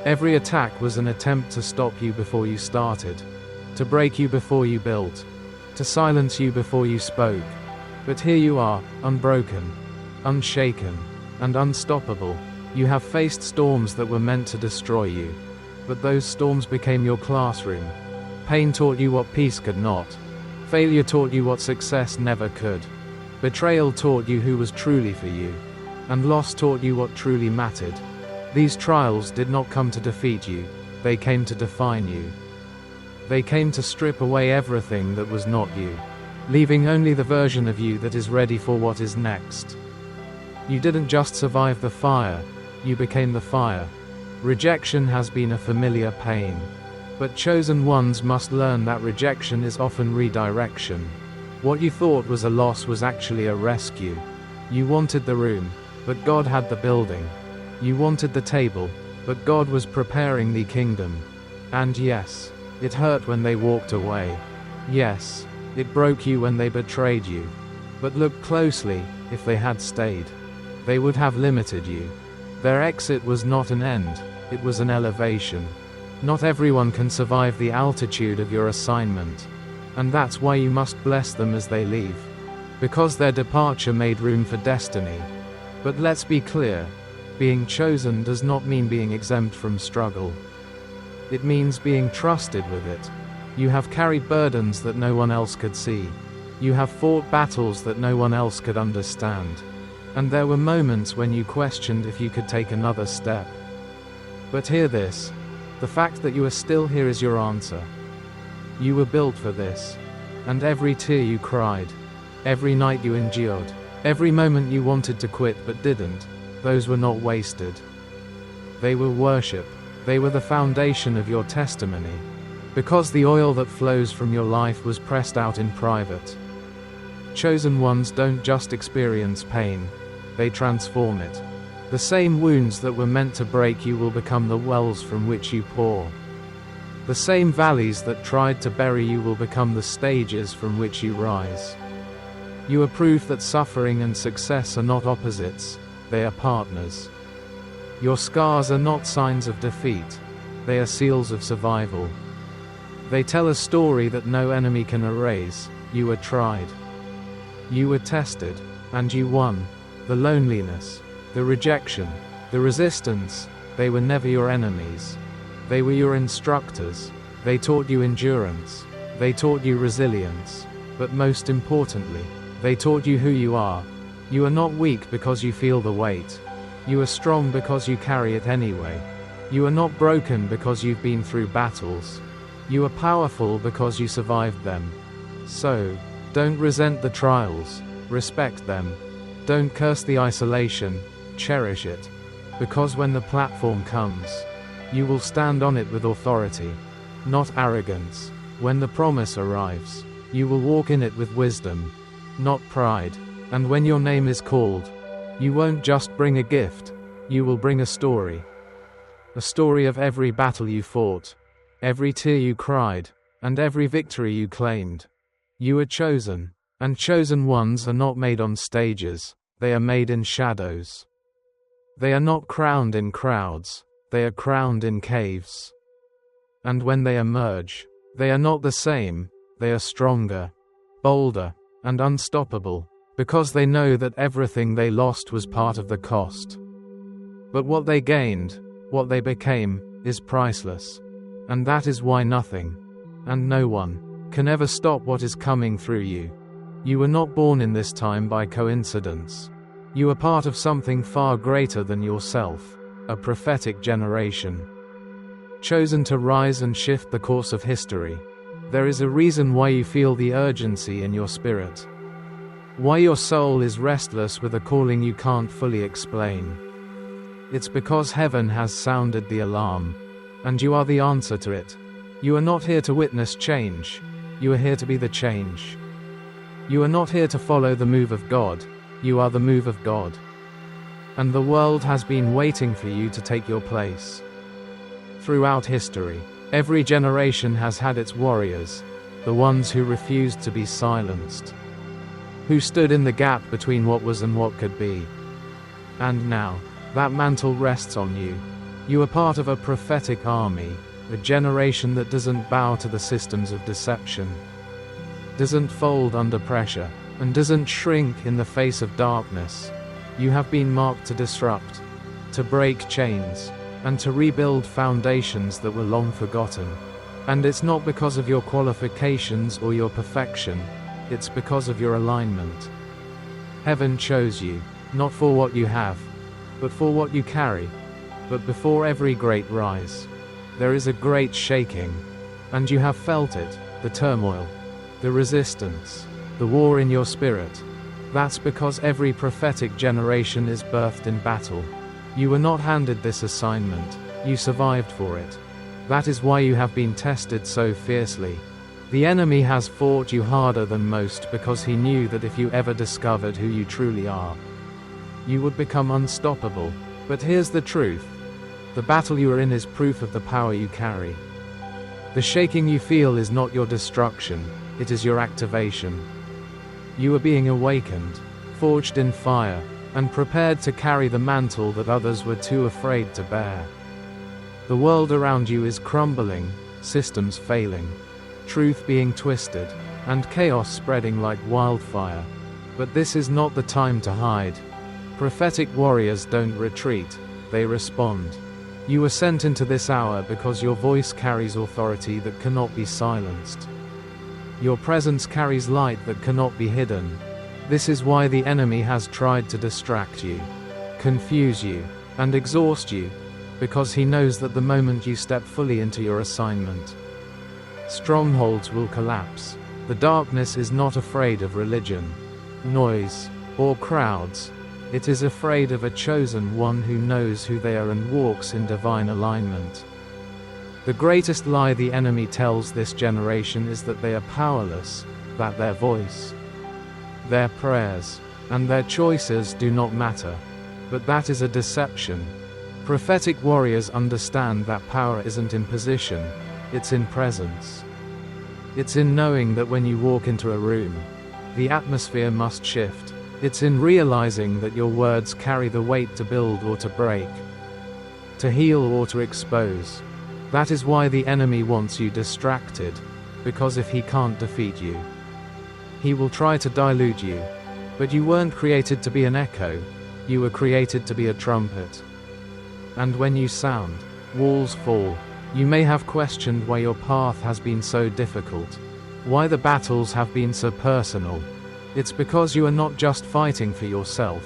Every attack was an attempt to stop you before you started, to break you before you built, to silence you before you spoke. But here you are, unbroken, unshaken, and unstoppable. You have faced storms that were meant to destroy you. But those storms became your classroom. Pain taught you what peace could not. Failure taught you what success never could. Betrayal taught you who was truly for you. And loss taught you what truly mattered. These trials did not come to defeat you, they came to define you. They came to strip away everything that was not you, leaving only the version of you that is ready for what is next. You didn't just survive the fire, you became the fire. Rejection has been a familiar pain. But chosen ones must learn that rejection is often redirection. What you thought was a loss was actually a rescue. You wanted the room, but God had the building. You wanted the table, but God was preparing the kingdom. And yes, it hurt when they walked away. Yes, it broke you when they betrayed you. But look closely, if they had stayed, they would have limited you. Their exit was not an end, it was an elevation. Not everyone can survive the altitude of your assignment. And that's why you must bless them as they leave. Because their departure made room for destiny. But let's be clear, being chosen does not mean being exempt from struggle. It means being trusted with it. You have carried burdens that no one else could see. You have fought battles that no one else could understand. And there were moments when you questioned if you could take another step. But hear this. The fact that you are still here is your answer. You were built for this. And every tear you cried, every night you endured, every moment you wanted to quit but didn't, those were not wasted. They were worship. They were the foundation of your testimony. Because the oil that flows from your life was pressed out in private. Chosen ones don't just experience pain, they transform it. The same wounds that were meant to break you will become the wells from which you pour. The same valleys that tried to bury you will become the stages from which you rise. You are proof that suffering and success are not opposites, they are partners. Your scars are not signs of defeat, they are seals of survival. They tell a story that no enemy can erase. You were tried. You were tested, and you won. The loneliness, the rejection, the resistance, they were never your enemies. They were your instructors. They taught you endurance. They taught you resilience. But most importantly, they taught you who you are. You are not weak because you feel the weight. You are strong because you carry it anyway. You are not broken because you've been through battles. You are powerful because you survived them. So, don't resent the trials, respect them. Don't curse the isolation, cherish it. Because when the platform comes, you will stand on it with authority, not arrogance. When the promise arrives, you will walk in it with wisdom, not pride. And when your name is called, you won't just bring a gift, you will bring a story. A story of every battle you fought, every tear you cried, and every victory you claimed. You are chosen, and chosen ones are not made on stages, they are made in shadows. They are not crowned in crowds, they are crowned in caves. And when they emerge, they are not the same, they are stronger, bolder, and unstoppable, because they know that everything they lost was part of the cost. But what they gained, what they became, is priceless. And that is why nothing, and no one, can ever stop what is coming through you. You were not born in this time by coincidence. You are part of something far greater than yourself, a prophetic generation. Chosen to rise and shift the course of history. There is a reason why you feel the urgency in your spirit. Why your soul is restless with a calling you can't fully explain. It's because heaven has sounded the alarm. And you are the answer to it. You are not here to witness change. You are here to be the change. You are not here to follow the move of God. You are the move of God. And the world has been waiting for you to take your place. Throughout history, every generation has had its warriors, the ones who refused to be silenced, who stood in the gap between what was and what could be. And now, that mantle rests on you. You are part of a prophetic army, a generation that doesn't bow to the systems of deception, doesn't fold under pressure, and doesn't shrink in the face of darkness. You have been marked to disrupt, to break chains, and to rebuild foundations that were long forgotten. And it's not because of your qualifications or your perfection, it's because of your alignment. Heaven chose you, not for what you have, but for what you carry. But before every great rise, there is a great shaking. And you have felt it, the turmoil, the resistance, the war in your spirit. That's because every prophetic generation is birthed in battle. You were not handed this assignment, you survived for it. That is why you have been tested so fiercely. The enemy has fought you harder than most because he knew that if you ever discovered who you truly are, you would become unstoppable. But here's the truth. The battle you are in is proof of the power you carry. The shaking you feel is not your destruction, it is your activation. You are being awakened, forged in fire, and prepared to carry the mantle that others were too afraid to bear. The world around you is crumbling, systems failing, truth being twisted, and chaos spreading like wildfire. But this is not the time to hide. Prophetic warriors don't retreat, they respond. You were sent into this hour because your voice carries authority that cannot be silenced. Your presence carries light that cannot be hidden. This is why the enemy has tried to distract you, confuse you, and exhaust you, because he knows that the moment you step fully into your assignment, strongholds will collapse. The darkness is not afraid of religion, noise, or crowds. It is afraid of a chosen one who knows who they are and walks in divine alignment. The greatest lie the enemy tells this generation is that they are powerless, that their voice, their prayers, and their choices do not matter. But that is a deception. Prophetic warriors understand that power isn't in position, it's in presence. It's in knowing that when you walk into a room, the atmosphere must shift. It's in realizing that your words carry the weight to build or to break, to heal or to expose. That is why the enemy wants you distracted, because if he can't defeat you, he will try to dilute you. But you weren't created to be an echo, you were created to be a trumpet. And when you sound, walls fall. You may have questioned why your path has been so difficult, why the battles have been so personal. It's because you are not just fighting for yourself,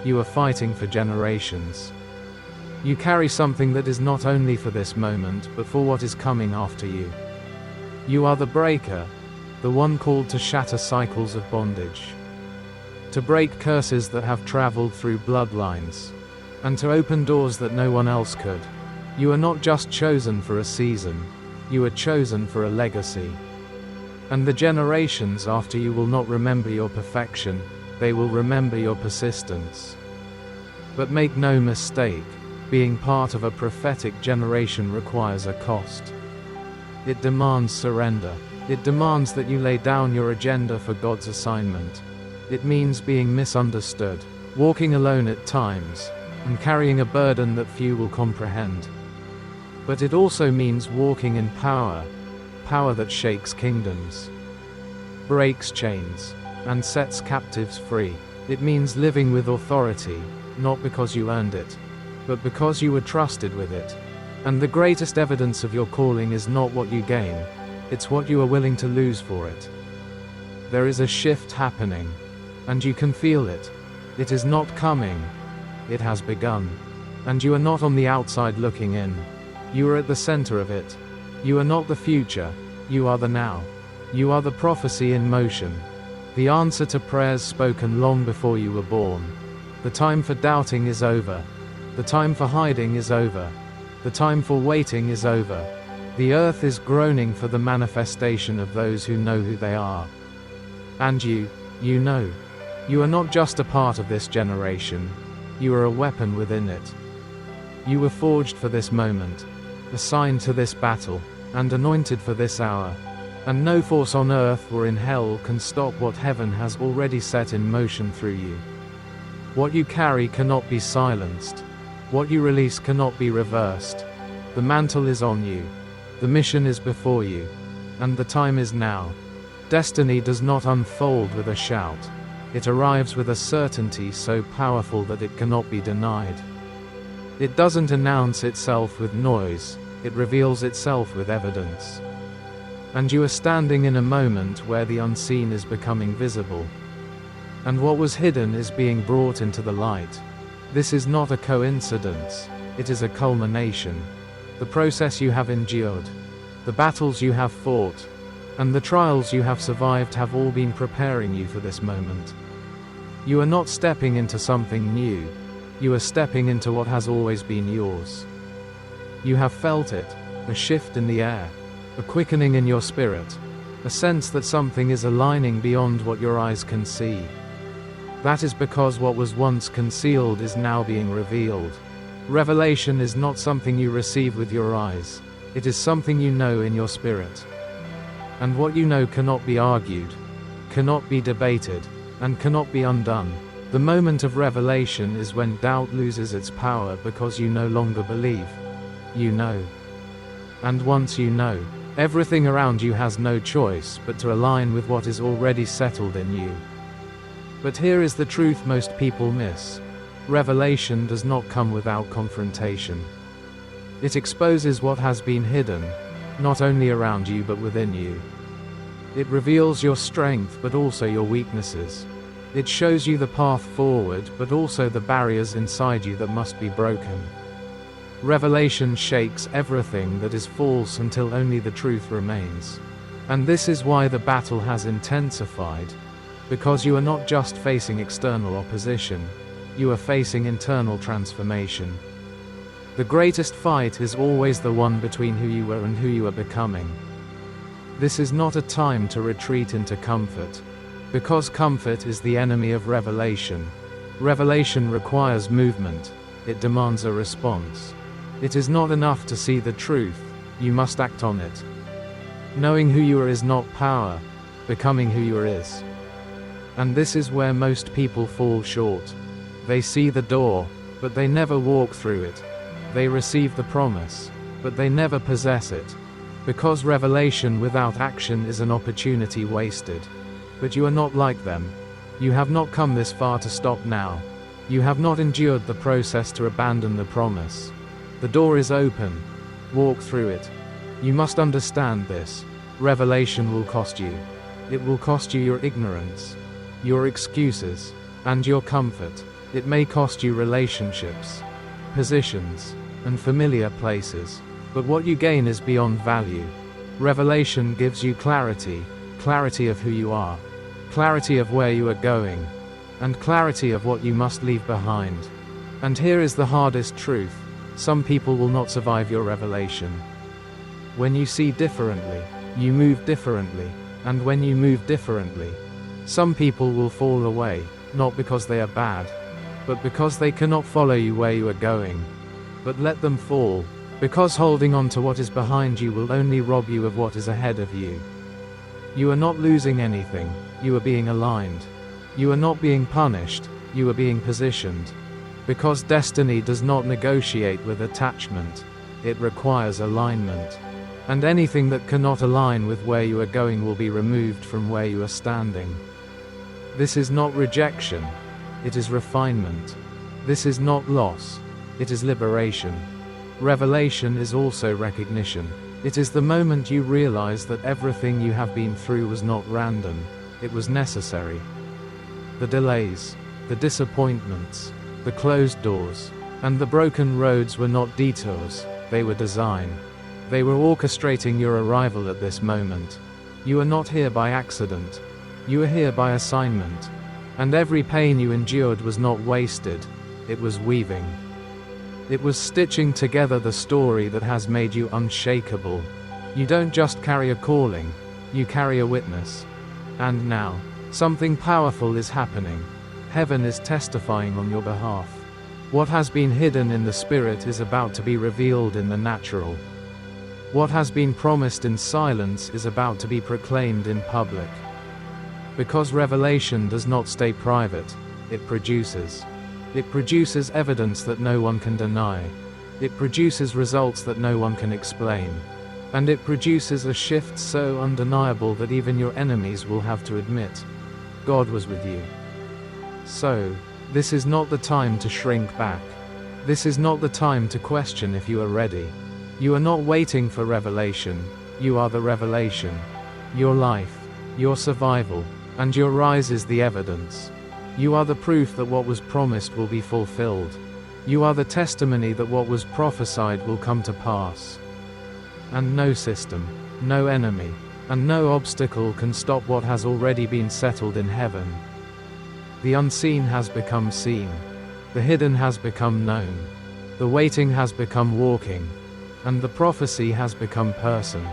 you are fighting for generations. You carry something that is not only for this moment but for what is coming after you. You are the breaker, the one called to shatter cycles of bondage, to break curses that have traveled through bloodlines, and to open doors that no one else could. You are not just chosen for a season, you are chosen for a legacy. And the generations after you will not remember your perfection, they will remember your persistence. But make no mistake, being part of a prophetic generation requires a cost. It demands surrender. It demands that you lay down your agenda for God's assignment. It means being misunderstood, walking alone at times, and carrying a burden that few will comprehend. But it also means walking in power, power that shakes kingdoms, breaks chains, and sets captives free. It means living with authority, not because you earned it, but because you were trusted with it. And the greatest evidence of your calling is not what you gain, it's what you are willing to lose for it. There is a shift happening, and you can feel it. It is not coming, it has begun. And you are not on the outside looking in. You are at the center of it. You are not the future, you are the now. You are the prophecy in motion. The answer to prayers spoken long before you were born. The time for doubting is over. The time for hiding is over. The time for waiting is over. The earth is groaning for the manifestation of those who know who they are. And you know. You are not just a part of this generation. You are a weapon within it. You were forged for this moment, assigned to this battle, and anointed for this hour. And no force on earth or in hell can stop what heaven has already set in motion through you. What you carry cannot be silenced. What you release cannot be reversed. The mantle is on you. The mission is before you. And the time is now. Destiny does not unfold with a shout. It arrives with a certainty so powerful that it cannot be denied. It doesn't announce itself with noise, it reveals itself with evidence. And you are standing in a moment where the unseen is becoming visible. And what was hidden is being brought into the light. This is not a coincidence, it is a culmination. The process you have endured, the battles you have fought, and the trials you have survived have all been preparing you for this moment. You are not stepping into something new, you are stepping into what has always been yours. You have felt it, a shift in the air, a quickening in your spirit, a sense that something is aligning beyond what your eyes can see. That is because what was once concealed is now being revealed. Revelation is not something you receive with your eyes, it is something you know in your spirit. And what you know cannot be argued, cannot be debated, and cannot be undone. The moment of revelation is when doubt loses its power because you no longer believe. You know. And once you know, everything around you has no choice but to align with what is already settled in you. But here is the truth most people miss. Revelation does not come without confrontation. It exposes what has been hidden, not only around you but within you. It reveals your strength but also your weaknesses. It shows you the path forward but also the barriers inside you that must be broken. Revelation shakes everything that is false until only the truth remains. And this is why the battle has intensified. Because you are not just facing external opposition, you are facing internal transformation. The greatest fight is always the one between who you were and who you are becoming. This is not a time to retreat into comfort. Because comfort is the enemy of revelation. Revelation requires movement. It demands a response. It is not enough to see the truth, you must act on it. Knowing who you are is not power, becoming who you are is. And this is where most people fall short. They see the door, but they never walk through it. They receive the promise, but they never possess it. Because revelation without action is an opportunity wasted. But you are not like them. You have not come this far to stop now. You have not endured the process to abandon the promise. The door is open. Walk through it. You must understand this. Revelation will cost you. It will cost you your ignorance, your excuses, and your comfort. It may cost you relationships, positions, and familiar places. But what you gain is beyond value. Revelation gives you clarity, clarity of who you are, clarity of where you are going, and clarity of what you must leave behind. And here is the hardest truth. Some people will not survive your revelation. When you see differently, you move differently, and when you move differently, some people will fall away, not because they are bad, but because they cannot follow you where you are going. But let them fall, because holding on to what is behind you will only rob you of what is ahead of you. You are not losing anything, you are being aligned. You are not being punished, you are being positioned. Because destiny does not negotiate with attachment, it requires alignment. And anything that cannot align with where you are going will be removed from where you are standing. This is not rejection, it is refinement. This is not loss, it is liberation. Revelation is also recognition. It is the moment you realize that everything you have been through was not random, it was necessary. The delays, the disappointments, the closed doors, and the broken roads were not detours, they were design. They were orchestrating your arrival at this moment. You are not here by accident. You are here by assignment. And every pain you endured was not wasted, it was weaving. It was stitching together the story that has made you unshakable. You don't just carry a calling, you carry a witness. And now, something powerful is happening. Heaven is testifying on your behalf. What has been hidden in the spirit is about to be revealed in the natural. What has been promised in silence is about to be proclaimed in public. Because revelation does not stay private, it produces. It produces evidence that no one can deny. It produces results that no one can explain. And it produces a shift so undeniable that even your enemies will have to admit, God was with you. So, this is not the time to shrink back. This is not the time to question if you are ready. You are not waiting for revelation, you are the revelation. Your life, your survival, and your rise is the evidence. You are the proof that what was promised will be fulfilled. You are the testimony that what was prophesied will come to pass. And no system, no enemy, and no obstacle can stop what has already been settled in heaven. The unseen has become seen. The hidden has become known. The waiting has become walking. And the prophecy has become person.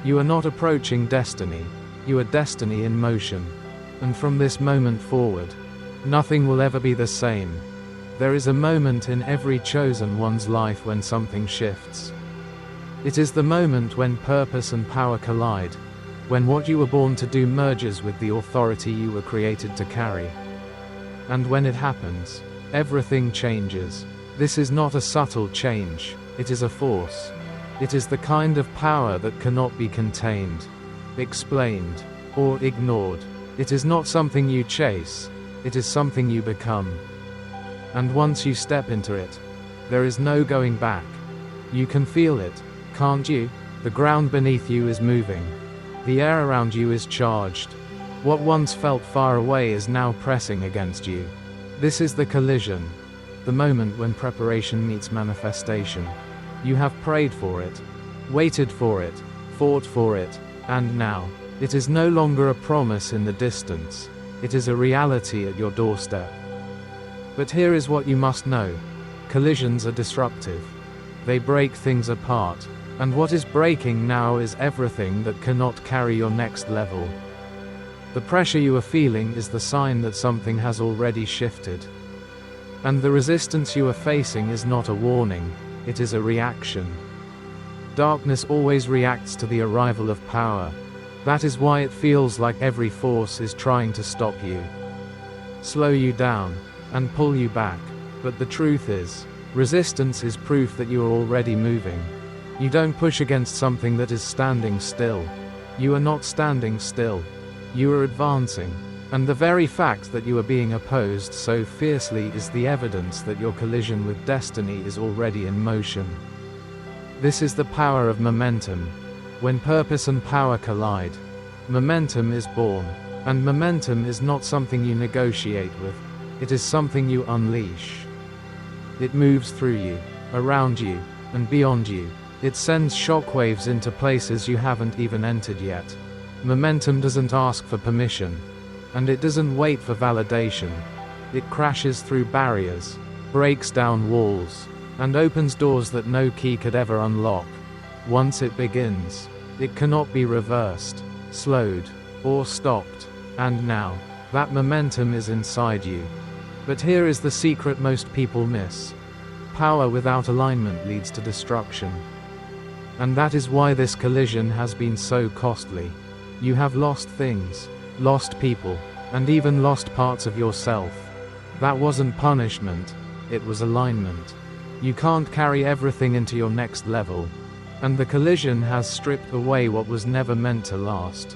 You are not approaching destiny, you are destiny in motion. And from this moment forward, nothing will ever be the same. There is a moment in every chosen one's life when something shifts. It is the moment when purpose and power collide, when what you were born to do merges with the authority you were created to carry. And when it happens, everything changes. This is not a subtle change, it is a force. It is the kind of power that cannot be contained, explained, or ignored. It is not something you chase, it is something you become. And once you step into it, there is no going back. You can feel it, can't you? The ground beneath you is moving. The air around you is charged. What once felt far away is now pressing against you. This is the collision. The moment when preparation meets manifestation. You have prayed for it, waited for it, fought for it, and now, it is no longer a promise in the distance. It is a reality at your doorstep. But here is what you must know. Collisions are disruptive. They break things apart. And what is breaking now is everything that cannot carry your next level. The pressure you are feeling is the sign that something has already shifted. And the resistance you are facing is not a warning, it is a reaction. Darkness always reacts to the arrival of power. That is why it feels like every force is trying to stop you, slow you down, and pull you back. But the truth is, resistance is proof that you are already moving. You don't push against something that is standing still. You are not standing still. You are advancing. And the very fact that you are being opposed so fiercely is the evidence that your collision with destiny is already in motion. This is the power of momentum. When purpose and power collide, momentum is born. And momentum is not something you negotiate with. It is something you unleash. It moves through you, around you, and beyond you. It sends shockwaves into places you haven't even entered yet. Momentum doesn't ask for permission. And it doesn't wait for validation. It crashes through barriers, breaks down walls, and opens doors that no key could ever unlock. Once it begins, it cannot be reversed, slowed, or stopped. And now, that momentum is inside you. But here is the secret most people miss. Power without alignment leads to destruction. And that is why this collision has been so costly. You have lost things, lost people, and even lost parts of yourself. That wasn't punishment, it was alignment. You can't carry everything into your next level. And the collision has stripped away what was never meant to last.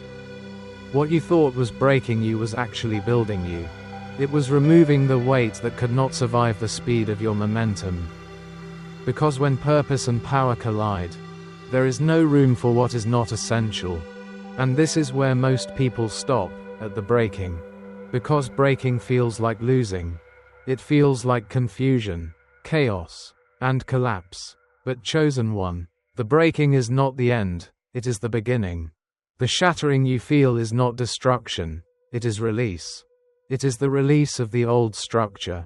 What you thought was breaking you was actually building you. It was removing the weight that could not survive the speed of your momentum. Because when purpose and power collide, there is no room for what is not essential. And this is where most people stop, at the breaking. Because breaking feels like losing. It feels like confusion, chaos, and collapse. But chosen one, the breaking is not the end, it is the beginning. The shattering you feel is not destruction, it is release. It is the release of the old structure,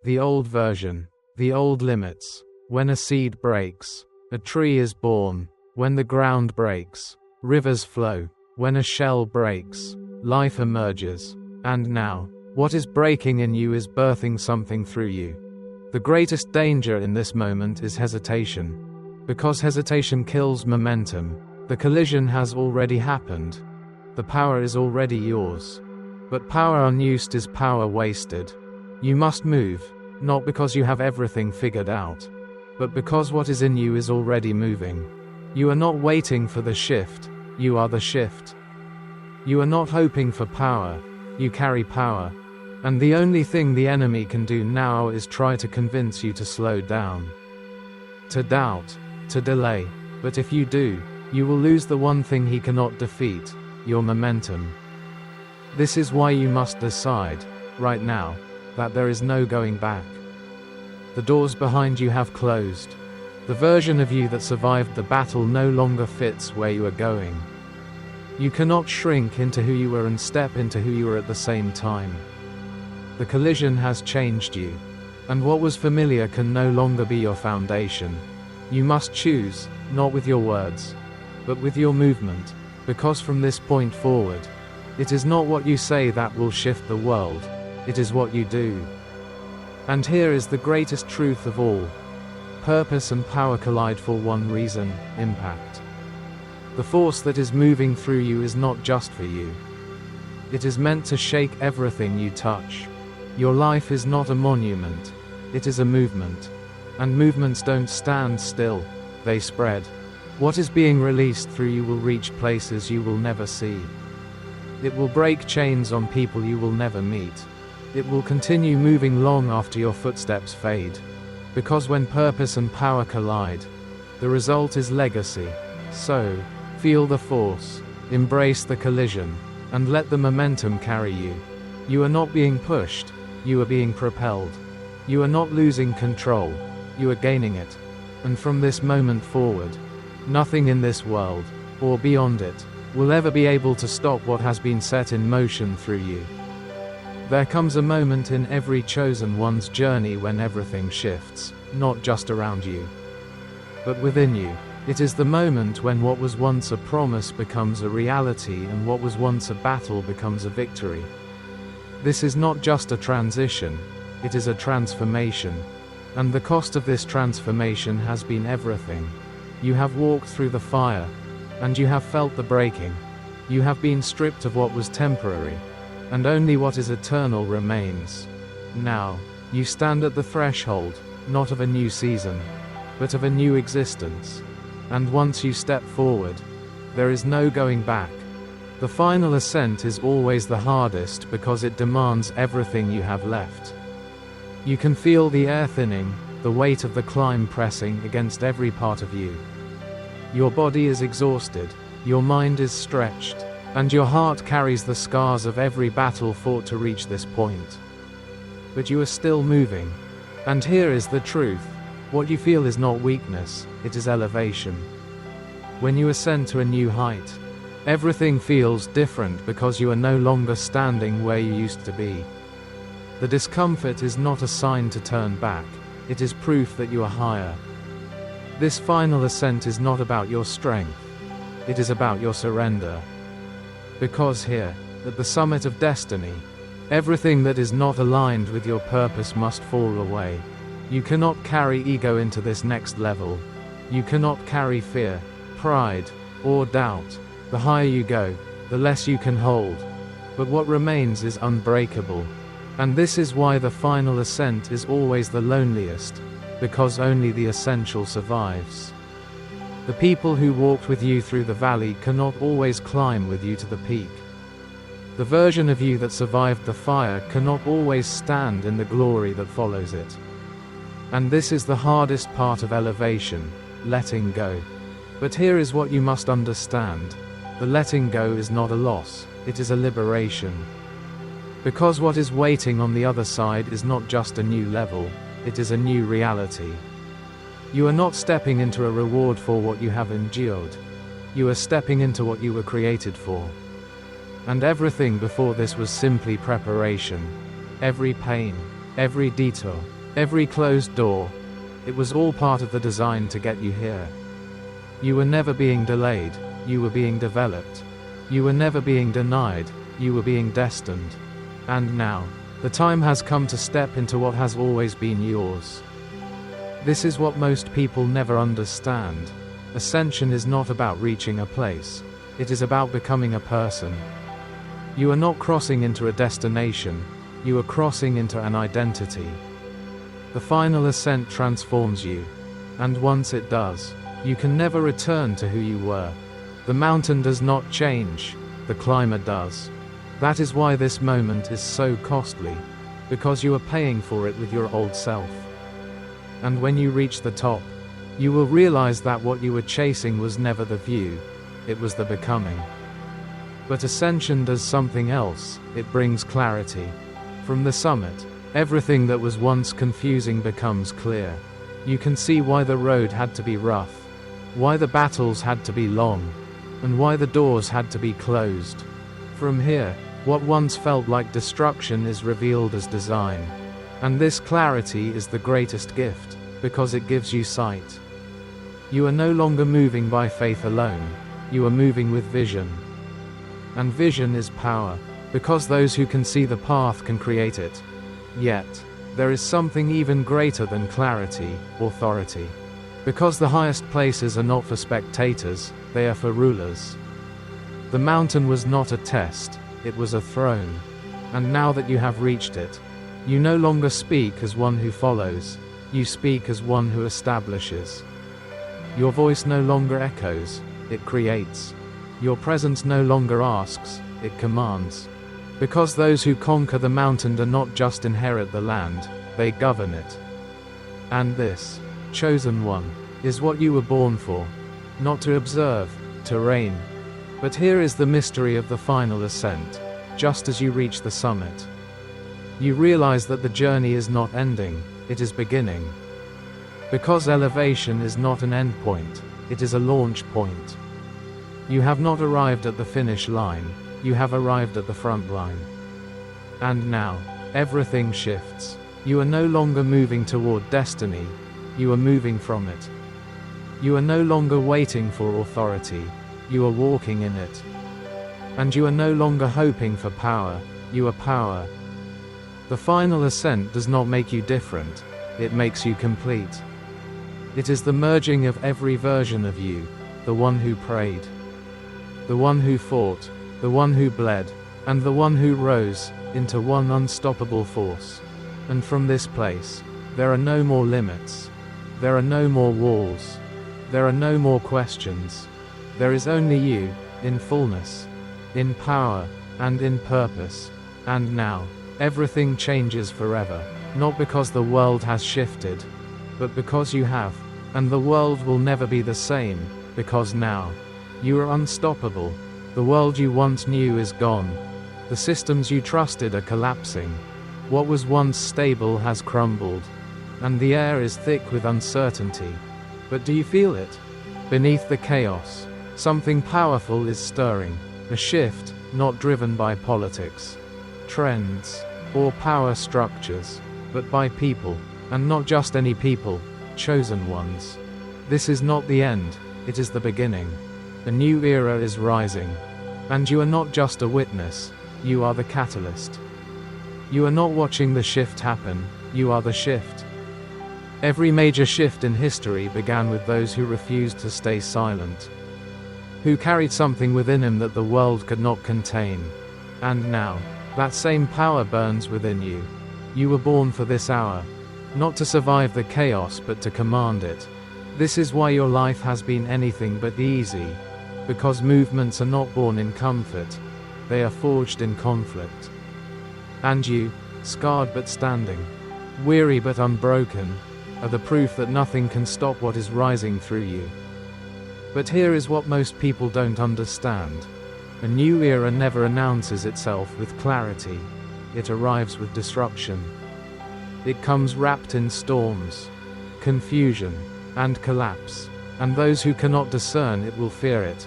the old version, the old limits. When a seed breaks, a tree is born. When the ground breaks, rivers flow. When a shell breaks, life emerges. And now, what is breaking in you is birthing something through you. The greatest danger in this moment is hesitation. Because hesitation kills momentum. The collision has already happened. The power is already yours. But power unused is power wasted. You must move, not because you have everything figured out, but because what is in you is already moving. You are not waiting for the shift, you are the shift. You are not hoping for power, you carry power. And the only thing the enemy can do now is try to convince you to slow down, to doubt, to delay. But if you do, you will lose the one thing he cannot defeat, your momentum. This is why you must decide, right now, that there is no going back. The doors behind you have closed. The version of you that survived the battle no longer fits where you are going. You cannot shrink into who you were and step into who you were at the same time. The collision has changed you, and what was familiar can no longer be your foundation. You must choose, not with your words, but with your movement, because from this point forward, it is not what you say that will shift the world, it is what you do. And here is the greatest truth of all. Purpose and power collide for one reason, impact. The force that is moving through you is not just for you. It is meant to shake everything you touch. Your life is not a monument, it is a movement. And movements don't stand still, they spread. What is being released through you will reach places you will never see. It will break chains on people you will never meet. It will continue moving long after your footsteps fade. Because when purpose and power collide, The result is legacy. So, feel the force, embrace the collision, and let the momentum carry you. You are not being pushed, you are being propelled. You are not losing control, you are gaining it. And from this moment forward, nothing in this world, or beyond it, will ever be able to stop what has been set in motion through you. There comes a moment in every chosen one's journey when everything shifts, not just around you, but within you. It is the moment when what was once a promise becomes a reality and what was once a battle becomes a victory. This is not just a transition, it is a transformation. And the cost of this transformation has been everything. You have walked through the fire, and you have felt the breaking. You have been stripped of what was temporary, and only what is eternal remains. Now, you stand at the threshold, not of a new season, but of a new existence. And once you step forward, there is no going back. The final ascent is always the hardest because it demands everything you have left. You can feel the air thinning, the weight of the climb pressing against every part of you. Your body is exhausted, your mind is stretched, and your heart carries the scars of every battle fought to reach this point. But you are still moving. And here is the truth. What you feel is not weakness, it is elevation. When you ascend to a new height, everything feels different because you are no longer standing where you used to be. The discomfort is not a sign to turn back, it is proof that you are higher. This final ascent is not about your strength, it is about your surrender. Because here, at the summit of destiny, everything that is not aligned with your purpose must fall away. You cannot carry ego into this next level. You cannot carry fear, pride, or doubt. The higher you go, the less you can hold. But what remains is unbreakable. And this is why the final ascent is always the loneliest, because only the essential survives. The people who walked with you through the valley cannot always climb with you to the peak. The version of you that survived the fire cannot always stand in the glory that follows it. And this is the hardest part of elevation, letting go. But here is what you must understand. The letting go is not a loss, it is a liberation. Because what is waiting on the other side is not just a new level, it is a new reality. You are not stepping into a reward for what you have endured. You are stepping into what you were created for. And everything before this was simply preparation. Every pain, every detour, every closed door, it was all part of the design to get you here. You were never being delayed, you were being developed. You were never being denied, you were being destined. And now, the time has come to step into what has always been yours. This is what most people never understand. Ascension is not about reaching a place, it is about becoming a person. You are not crossing into a destination, you are crossing into an identity. The final ascent transforms you, and once it does, you can never return to who you were. The mountain does not change, the climber does. That is why this moment is so costly, because you are paying for it with your old self. And when you reach the top, you will realize that what you were chasing was never the view, it was the becoming. But ascension does something else, it brings clarity. From the summit, everything that was once confusing becomes clear. You can see why the road had to be rough, why the battles had to be long, and why the doors had to be closed. From here, what once felt like destruction is revealed as design. And this clarity is the greatest gift, because it gives you sight. You are no longer moving by faith alone, you are moving with vision. And vision is power, because those who can see the path can create it. Yet, there is something even greater than clarity, authority. Because the highest places are not for spectators, they are for rulers. The mountain was not a test, it was a throne. And now that you have reached it, you no longer speak as one who follows, you speak as one who establishes. Your voice no longer echoes, it creates. Your presence no longer asks, it commands. Because those who conquer the mountain do not just inherit the land, they govern it. And this chosen one, is what you were born for. Not to observe, to reign. But here is the mystery of the final ascent. Just as you reach the summit, you realize that the journey is not ending, it is beginning. Because elevation is not an end point, it is a launch point. You have not arrived at the finish line, you have arrived at the front line. And now, everything shifts. You are no longer moving toward destiny, you are moving from it. You are no longer waiting for authority, you are walking in it. And you are no longer hoping for power, you are power. The final ascent does not make you different, it makes you complete. It is the merging of every version of you, the one who prayed, the one who fought, the one who bled, and the one who rose, into one unstoppable force. And from this place, there are no more limits. There are no more walls. There are no more questions. There is only you, in fullness, in power, and in purpose. And now, everything changes forever, not because the world has shifted, but because you have, and the world will never be the same, because now, you are unstoppable. The world you once knew is gone. The systems you trusted are collapsing. What was once stable has crumbled, and the air is thick with uncertainty. But do you feel it? Beneath the chaos, something powerful is stirring, a shift, not driven by politics, trends, or power structures, but by people, and not just any people, chosen ones. This is not the end, it is the beginning. A new era is rising. And you are not just a witness, you are the catalyst. You are not watching the shift happen, you are the shift. Every major shift in history began with those who refused to stay silent, who carried something within him that the world could not contain. And now, that same power burns within you. You were born for this hour, not to survive the chaos but to command it. This is why your life has been anything but easy, because movements are not born in comfort, they are forged in conflict. And you, scarred but standing, weary but unbroken, are the proof that nothing can stop what is rising through you. But here is what most people don't understand. A new era never announces itself with clarity. It arrives with disruption. It comes wrapped in storms, confusion, and collapse. And those who cannot discern it will fear it.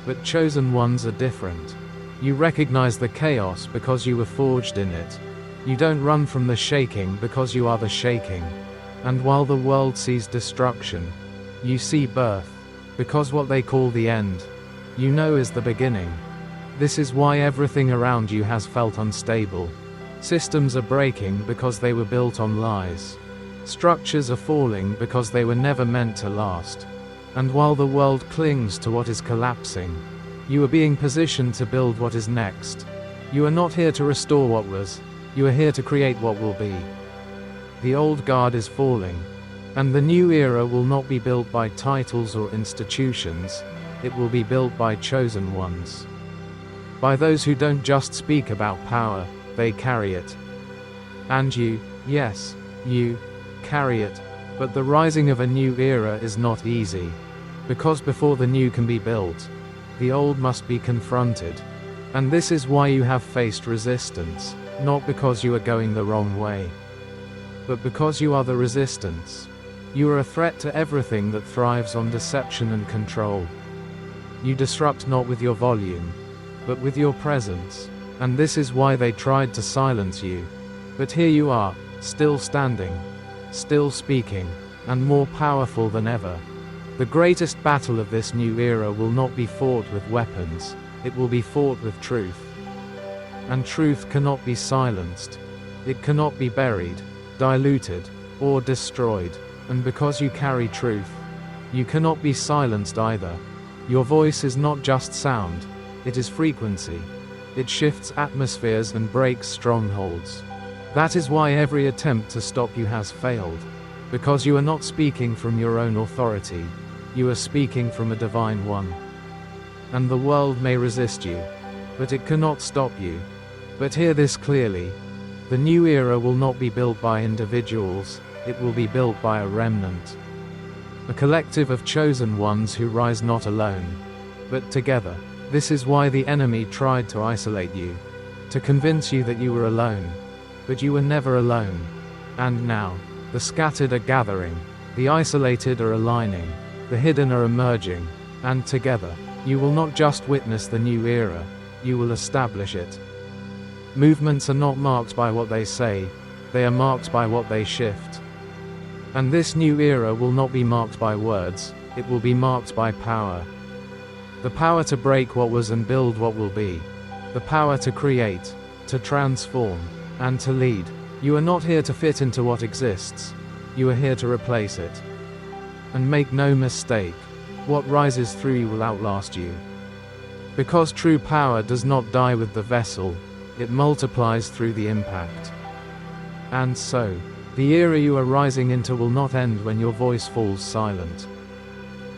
But chosen ones are different. You recognize the chaos because you were forged in it. You don't run from the shaking because you are the shaking. And while the world sees destruction, you see birth, because what they call the end, you know is the beginning. This is why everything around you has felt unstable. Systems are breaking because they were built on lies. Structures are falling because they were never meant to last. And while the world clings to what is collapsing, you are being positioned to build what is next. You are not here to restore what was, you are here to create what will be. The old guard is falling, and the new era will not be built by titles or institutions, it will be built by chosen ones. By those who don't just speak about power, they carry it. And you, yes, you, carry it. But the rising of a new era is not easy. Because before the new can be built, the old must be confronted. And this is why you have faced resistance, not because you are going the wrong way, but because you are the resistance. You are a threat to everything that thrives on deception and control. You disrupt not with your volume, but with your presence. And this is why they tried to silence you. But here you are, still standing, still speaking, and more powerful than ever. The greatest battle of this new era will not be fought with weapons, it will be fought with truth. And truth cannot be silenced. It cannot be buried, diluted, or destroyed. And because you carry truth, you cannot be silenced either. Your voice is not just sound, it is frequency. It shifts atmospheres and breaks strongholds. That is why every attempt to stop you has failed. Because you are not speaking from your own authority, you are speaking from a divine one. And the world may resist you, but it cannot stop you. But hear this clearly. The new era will not be built by individuals, it will be built by a remnant. a collective of chosen ones who rise not alone, but together. This is why the enemy tried to isolate you, to convince you that you were alone. But you were never alone. And now, the scattered are gathering, the isolated are aligning, the hidden are emerging, and together, you will not just witness the new era, you will establish it. Movements are not marked by what they say, they are marked by what they shift. And this new era will not be marked by words, it will be marked by power. The power to break what was and build what will be. The power to create, to transform, and to lead. You are not here to fit into what exists. You are here to replace it. And make no mistake, what rises through you will outlast you. Because true power does not die with the vessel, it multiplies through the impact. And so, the era you are rising into will not end when your voice falls silent.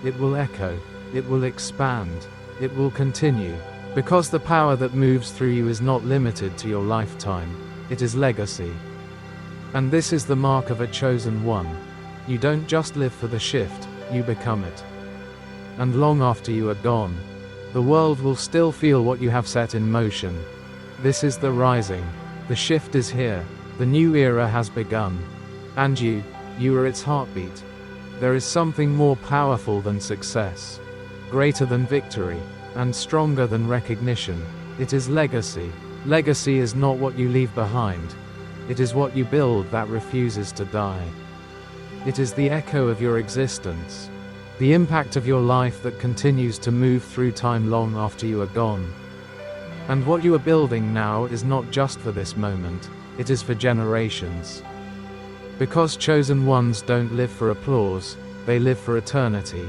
It will echo, it will expand, it will continue, because the power that moves through you is not limited to your lifetime, it is legacy. And this is the mark of a chosen one. You don't just live for the shift, you become it. And long after you are gone, the world will still feel what you have set in motion. This is the rising. The shift is here. The new era has begun. And you are its heartbeat. There is something more powerful than success, greater than victory, and stronger than recognition. It is legacy. Legacy is not what you leave behind. It is what you build that refuses to die. It is the echo of your existence, the impact of your life that continues to move through time long after you are gone. And what you are building now is not just for this moment, it is for generations. Because chosen ones don't live for applause, they live for eternity.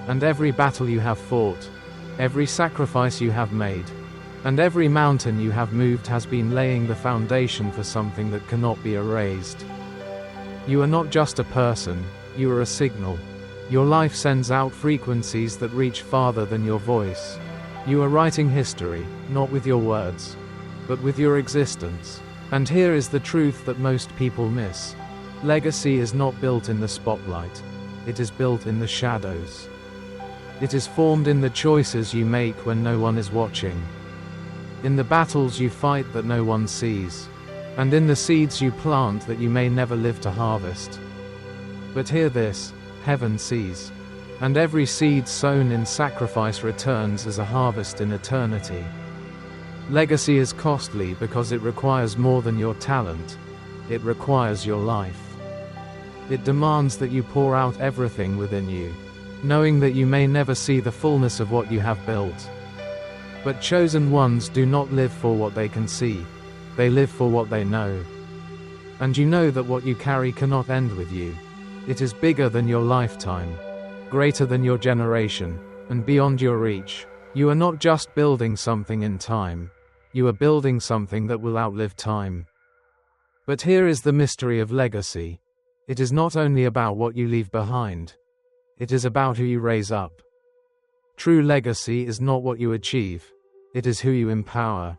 And every battle you have fought, every sacrifice you have made, and every mountain you have moved has been laying the foundation for something that cannot be erased. You are not just a person, you are a signal. Your life sends out frequencies that reach farther than your voice. You are writing history, not with your words, but with your existence. And here is the truth that most people miss. Legacy is not built in the spotlight. It is built in the shadows. It is formed in the choices you make when no one is watching. In the battles you fight that no one sees. And in the seeds you plant that you may never live to harvest. But hear this, heaven sees. And every seed sown in sacrifice returns as a harvest in eternity. Legacy is costly because it requires more than your talent. It requires your life. It demands that you pour out everything within you, knowing that you may never see the fullness of what you have built. But chosen ones do not live for what they can see. They live for what they know. And you know that what you carry cannot end with you. It is bigger than your lifetime, greater than your generation, and beyond your reach. You are not just building something in time. You are building something that will outlive time. But here is the mystery of legacy. It is not only about what you leave behind. It is about who you raise up. True legacy is not what you achieve. It is who you empower.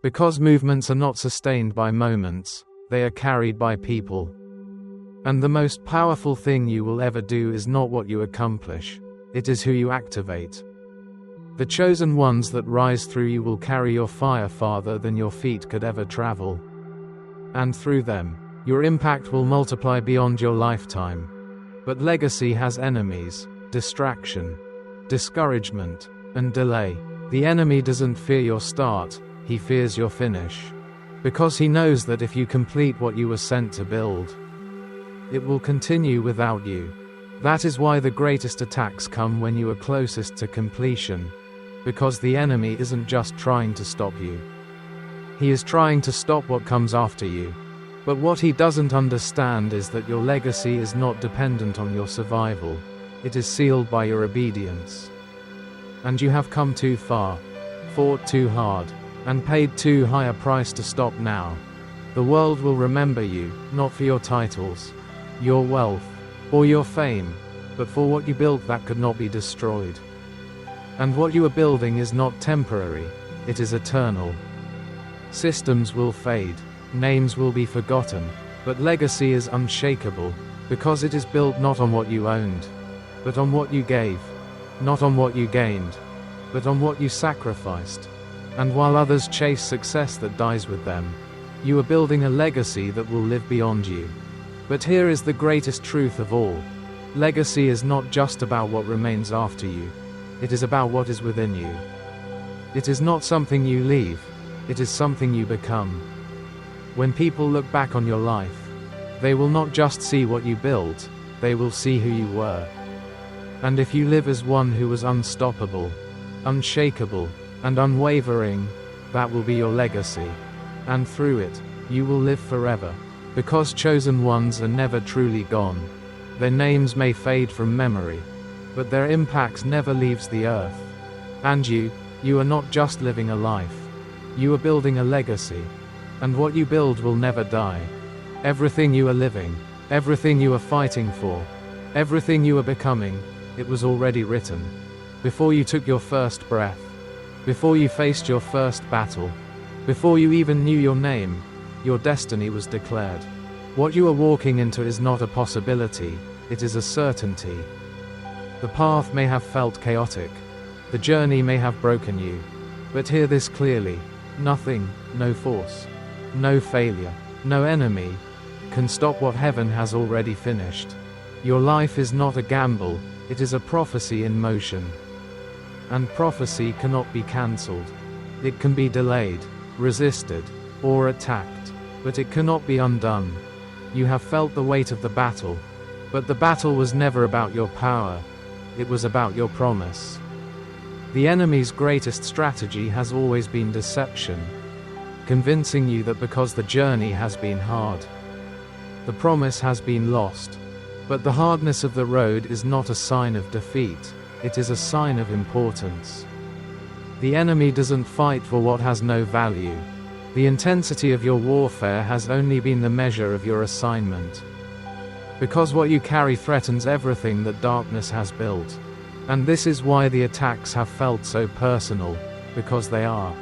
Because movements are not sustained by moments, they are carried by people. And the most powerful thing you will ever do is not what you accomplish. It is who you activate. The chosen ones that rise through you will carry your fire farther than your feet could ever travel. And through them, your impact will multiply beyond your lifetime. But legacy has enemies: distraction, discouragement, and delay. The enemy doesn't fear your start, he fears your finish. Because he knows that if you complete what you were sent to build, it will continue without you. That is why the greatest attacks come when you are closest to completion. Because the enemy isn't just trying to stop you. He is trying to stop what comes after you. But what he doesn't understand is that your legacy is not dependent on your survival. It is sealed by your obedience. And you have come too far, fought too hard, and paid too high a price to stop now. The world will remember you, not for your titles, your wealth, or your fame, but for what you built that could not be destroyed. And what you are building is not temporary, it is eternal. Systems will fade, names will be forgotten, but legacy is unshakable. Because it is built not on what you owned, but on what you gave. Not on what you gained, but on what you sacrificed. And while others chase success that dies with them, you are building a legacy that will live beyond you. But here is the greatest truth of all. Legacy is not just about what remains after you. It is about what is within you. It is not something you leave. It is something you become. When people look back on your life, they will not just see what you built, they will see who you were. And if you live as one who was unstoppable, unshakable, and unwavering, that will be your legacy. And through it, you will live forever. Because chosen ones are never truly gone. Their names may fade from memory, but their impact never leaves the earth. And you are not just living a life. You are building a legacy. And what you build will never die. Everything you are living, everything you are fighting for, everything you are becoming, it was already written. Before you took your first breath, before you faced your first battle, before you even knew your name, your destiny was declared. What you are walking into is not a possibility, it is a certainty. The path may have felt chaotic, the journey may have broken you, but hear this clearly: nothing, no force, no failure, no enemy, can stop what heaven has already finished. Your life is not a gamble, it is a prophecy in motion. And prophecy cannot be cancelled. It can be delayed, resisted, or attacked, but it cannot be undone. You have felt the weight of the battle, but the battle was never about your power, it was about your promise. The enemy's greatest strategy has always been deception, convincing you that because the journey has been hard, the promise has been lost. But the hardness of the road is not a sign of defeat, it is a sign of importance. The enemy doesn't fight for what has no value. The intensity of your warfare has only been the measure of your assignment. Because what you carry threatens everything that darkness has built. And this is why the attacks have felt so personal, because they are.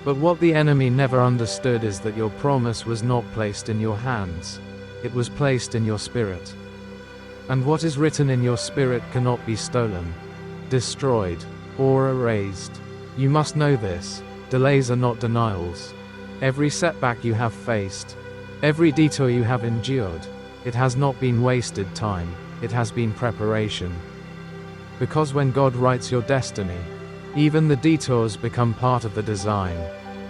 But what the enemy never understood is that your promise was not placed in your hands, it was placed in your spirit. And what is written in your spirit cannot be stolen, destroyed, or erased. You must know this: delays are not denials. Every setback you have faced, every detour you have endured, it has not been wasted time, it has been preparation. Because when God writes your destiny, even the detours become part of the design.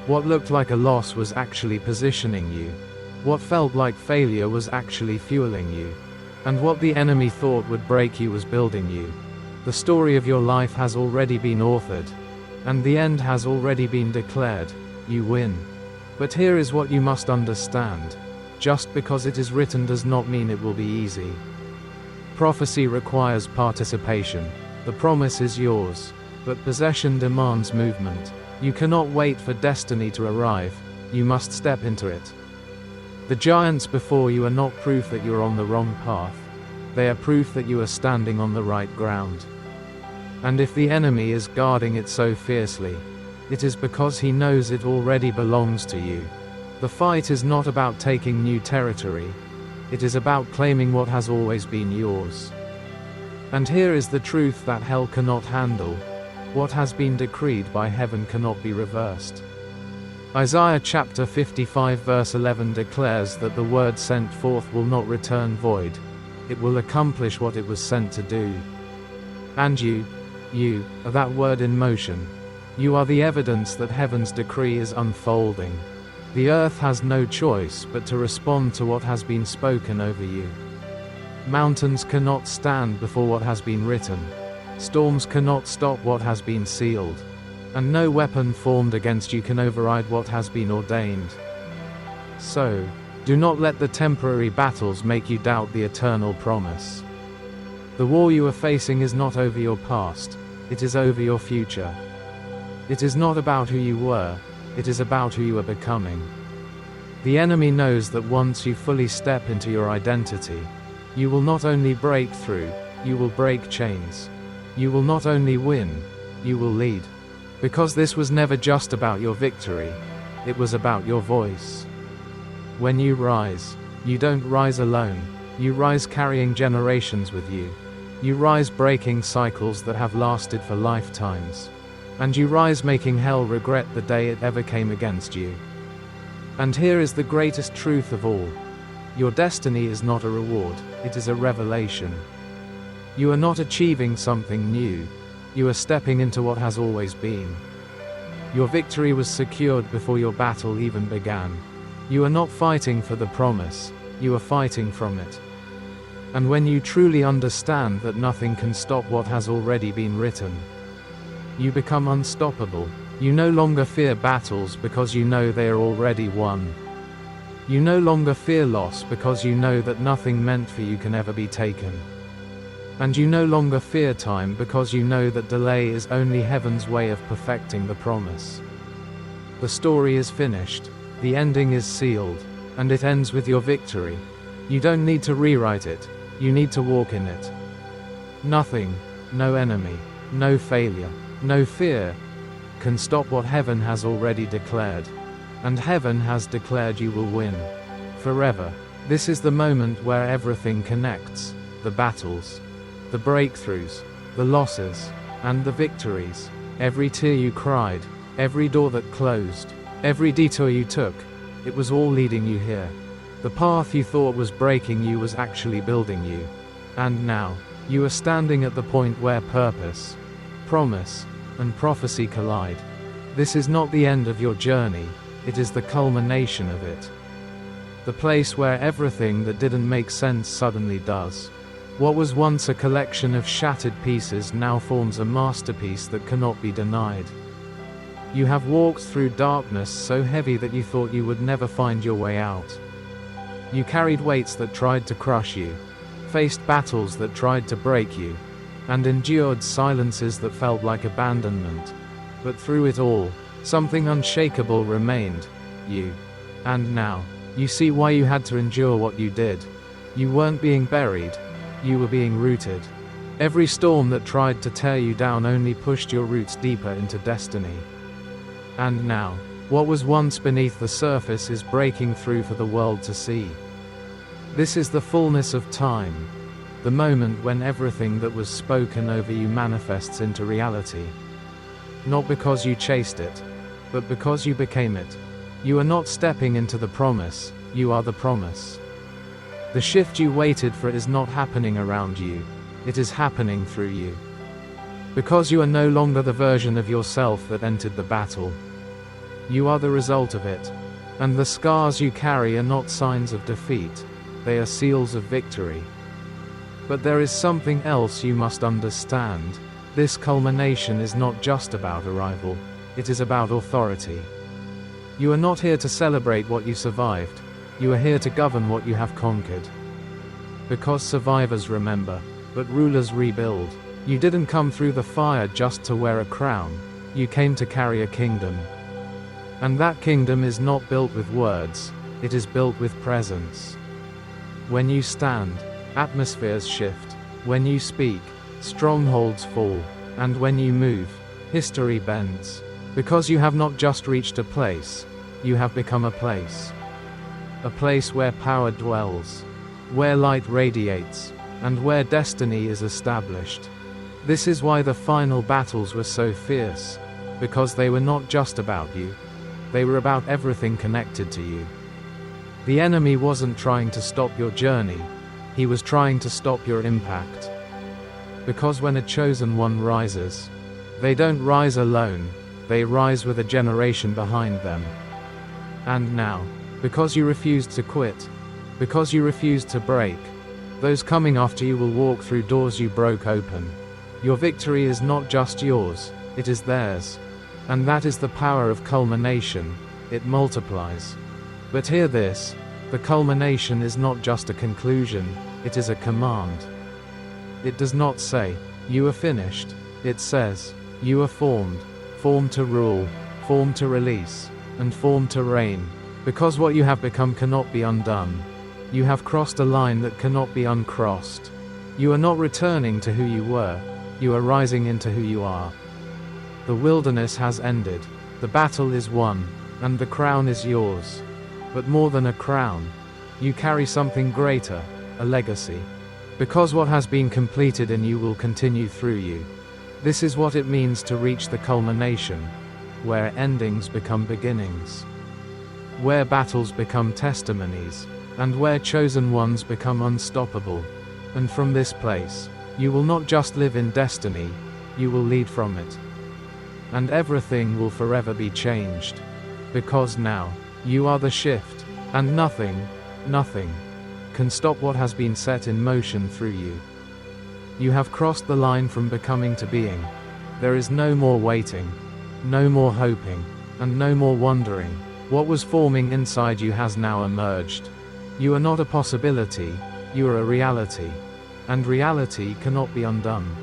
What looked like a loss was actually positioning you. What felt like failure was actually fueling you. And what the enemy thought would break you was building you. The story of your life has already been authored, and the end has already been declared. You win. But here is what you must understand: just because it is written does not mean it will be easy. Prophecy requires participation. The promise is yours, but possession demands movement. You cannot wait for destiny to arrive, you must step into it. The giants before you are not proof that you are on the wrong path. They are proof that you are standing on the right ground. And if the enemy is guarding it so fiercely, it is because he knows it already belongs to you. The fight is not about taking new territory. It is about claiming what has always been yours. And here is the truth that hell cannot handle. What has been decreed by heaven cannot be reversed. Isaiah chapter 55 verse 11 declares that the word sent forth will not return void. It will accomplish what it was sent to do. And you are that word in motion. You are the evidence that heaven's decree is unfolding. The earth has no choice but to respond to what has been spoken over you. Mountains cannot stand before what has been written. Storms cannot stop what has been sealed. And no weapon formed against you can override what has been ordained. So, do not let the temporary battles make you doubt the eternal promise. The war you are facing is not over your past, it is over your future. It is not about who you were, it is about who you are becoming. The enemy knows that once you fully step into your identity, you will not only break through, you will break chains. You will not only win, you will lead. Because this was never just about your victory, it was about your voice. When you rise, you don't rise alone, You rise carrying generations with you. You rise breaking cycles that have lasted for lifetimes. And you rise making hell regret the day it ever came against you. And here is the greatest truth of all. Your destiny is not a reward, it is a revelation. You are not achieving something new. You are stepping into what has always been. Your victory was secured before your battle even began. You are not fighting for the promise, you are fighting from it. And when you truly understand that nothing can stop what has already been written, you become unstoppable. You no longer fear battles because you know they are already won. You no longer fear loss because you know that nothing meant for you can ever be taken. And you no longer fear time because you know that delay is only heaven's way of perfecting the promise. The story is finished, the ending is sealed, and it ends with your victory. You don't need to rewrite it, you need to walk in it. Nothing, no enemy, no failure, no fear, can stop what heaven has already declared. And heaven has declared you will win. Forever. This is the moment where everything connects. The battles, the breakthroughs, the losses, and the victories. Every tear you cried, every door that closed, every detour you took, it was all leading you here. The path you thought was breaking you was actually building you. And now, you are standing at the point where purpose, promise, and prophecy collide. This is not the end of your journey, it is the culmination of it. The place where everything that didn't make sense suddenly does. What was once a collection of shattered pieces now forms a masterpiece that cannot be denied. You have walked through darkness so heavy that you thought you would never find your way out. You carried weights that tried to crush you, faced battles that tried to break you, and endured silences that felt like abandonment. But through it all, something unshakable remained, you. And now, you see why you had to endure what you did. You weren't being buried, you were being rooted. Every storm that tried to tear you down only pushed your roots deeper into destiny. And now, what was once beneath the surface is breaking through for the world to see. This is the fullness of time. The moment when everything that was spoken over you manifests into reality. Not because you chased it, but because you became it. You are not stepping into the promise, you are the promise. The shift you waited for is not happening around you, it is happening through you. Because you are no longer the version of yourself that entered the battle. You are the result of it. And the scars you carry are not signs of defeat, they are seals of victory. But there is something else you must understand. This culmination is not just about arrival, it is about authority. You are not here to celebrate what you survived, you are here to govern what you have conquered. Because survivors remember, but rulers rebuild. You didn't come through the fire just to wear a crown, you came to carry a kingdom. And that kingdom is not built with words, it is built with presence. When you stand, atmospheres shift. When you speak, strongholds fall. And when you move, history bends. Because you have not just reached a place, you have become a place. A place where power dwells, where light radiates, and where destiny is established. This is why the final battles were so fierce, because they were not just about you, they were about everything connected to you. The enemy wasn't trying to stop your journey, he was trying to stop your impact. Because when a chosen one rises, they don't rise alone, they rise with a generation behind them. And now, because you refused to quit, because you refused to break, those coming after you will walk through doors you broke open. Your victory is not just yours, it is theirs. And that is the power of culmination, it multiplies. But hear this, the culmination is not just a conclusion, it is a command. It does not say, you are finished, it says, you are formed, formed to rule, formed to release, and formed to reign. Because what you have become cannot be undone. You have crossed a line that cannot be uncrossed. You are not returning to who you were, you are rising into who you are. The wilderness has ended, the battle is won, and the crown is yours. But more than a crown, you carry something greater, a legacy. Because what has been completed in you will continue through you. This is what it means to reach the culmination, where endings become beginnings, where battles become testimonies, and where chosen ones become unstoppable. And from this place, you will not just live in destiny, you will lead from it. And everything will forever be changed. Because now, you are the shift, and nothing can stop what has been set in motion through you. You have crossed the line from becoming to being. There is no more waiting, no more hoping, and no more wondering. What was forming inside you has now emerged. You are not a possibility, you are a reality. And reality cannot be undone.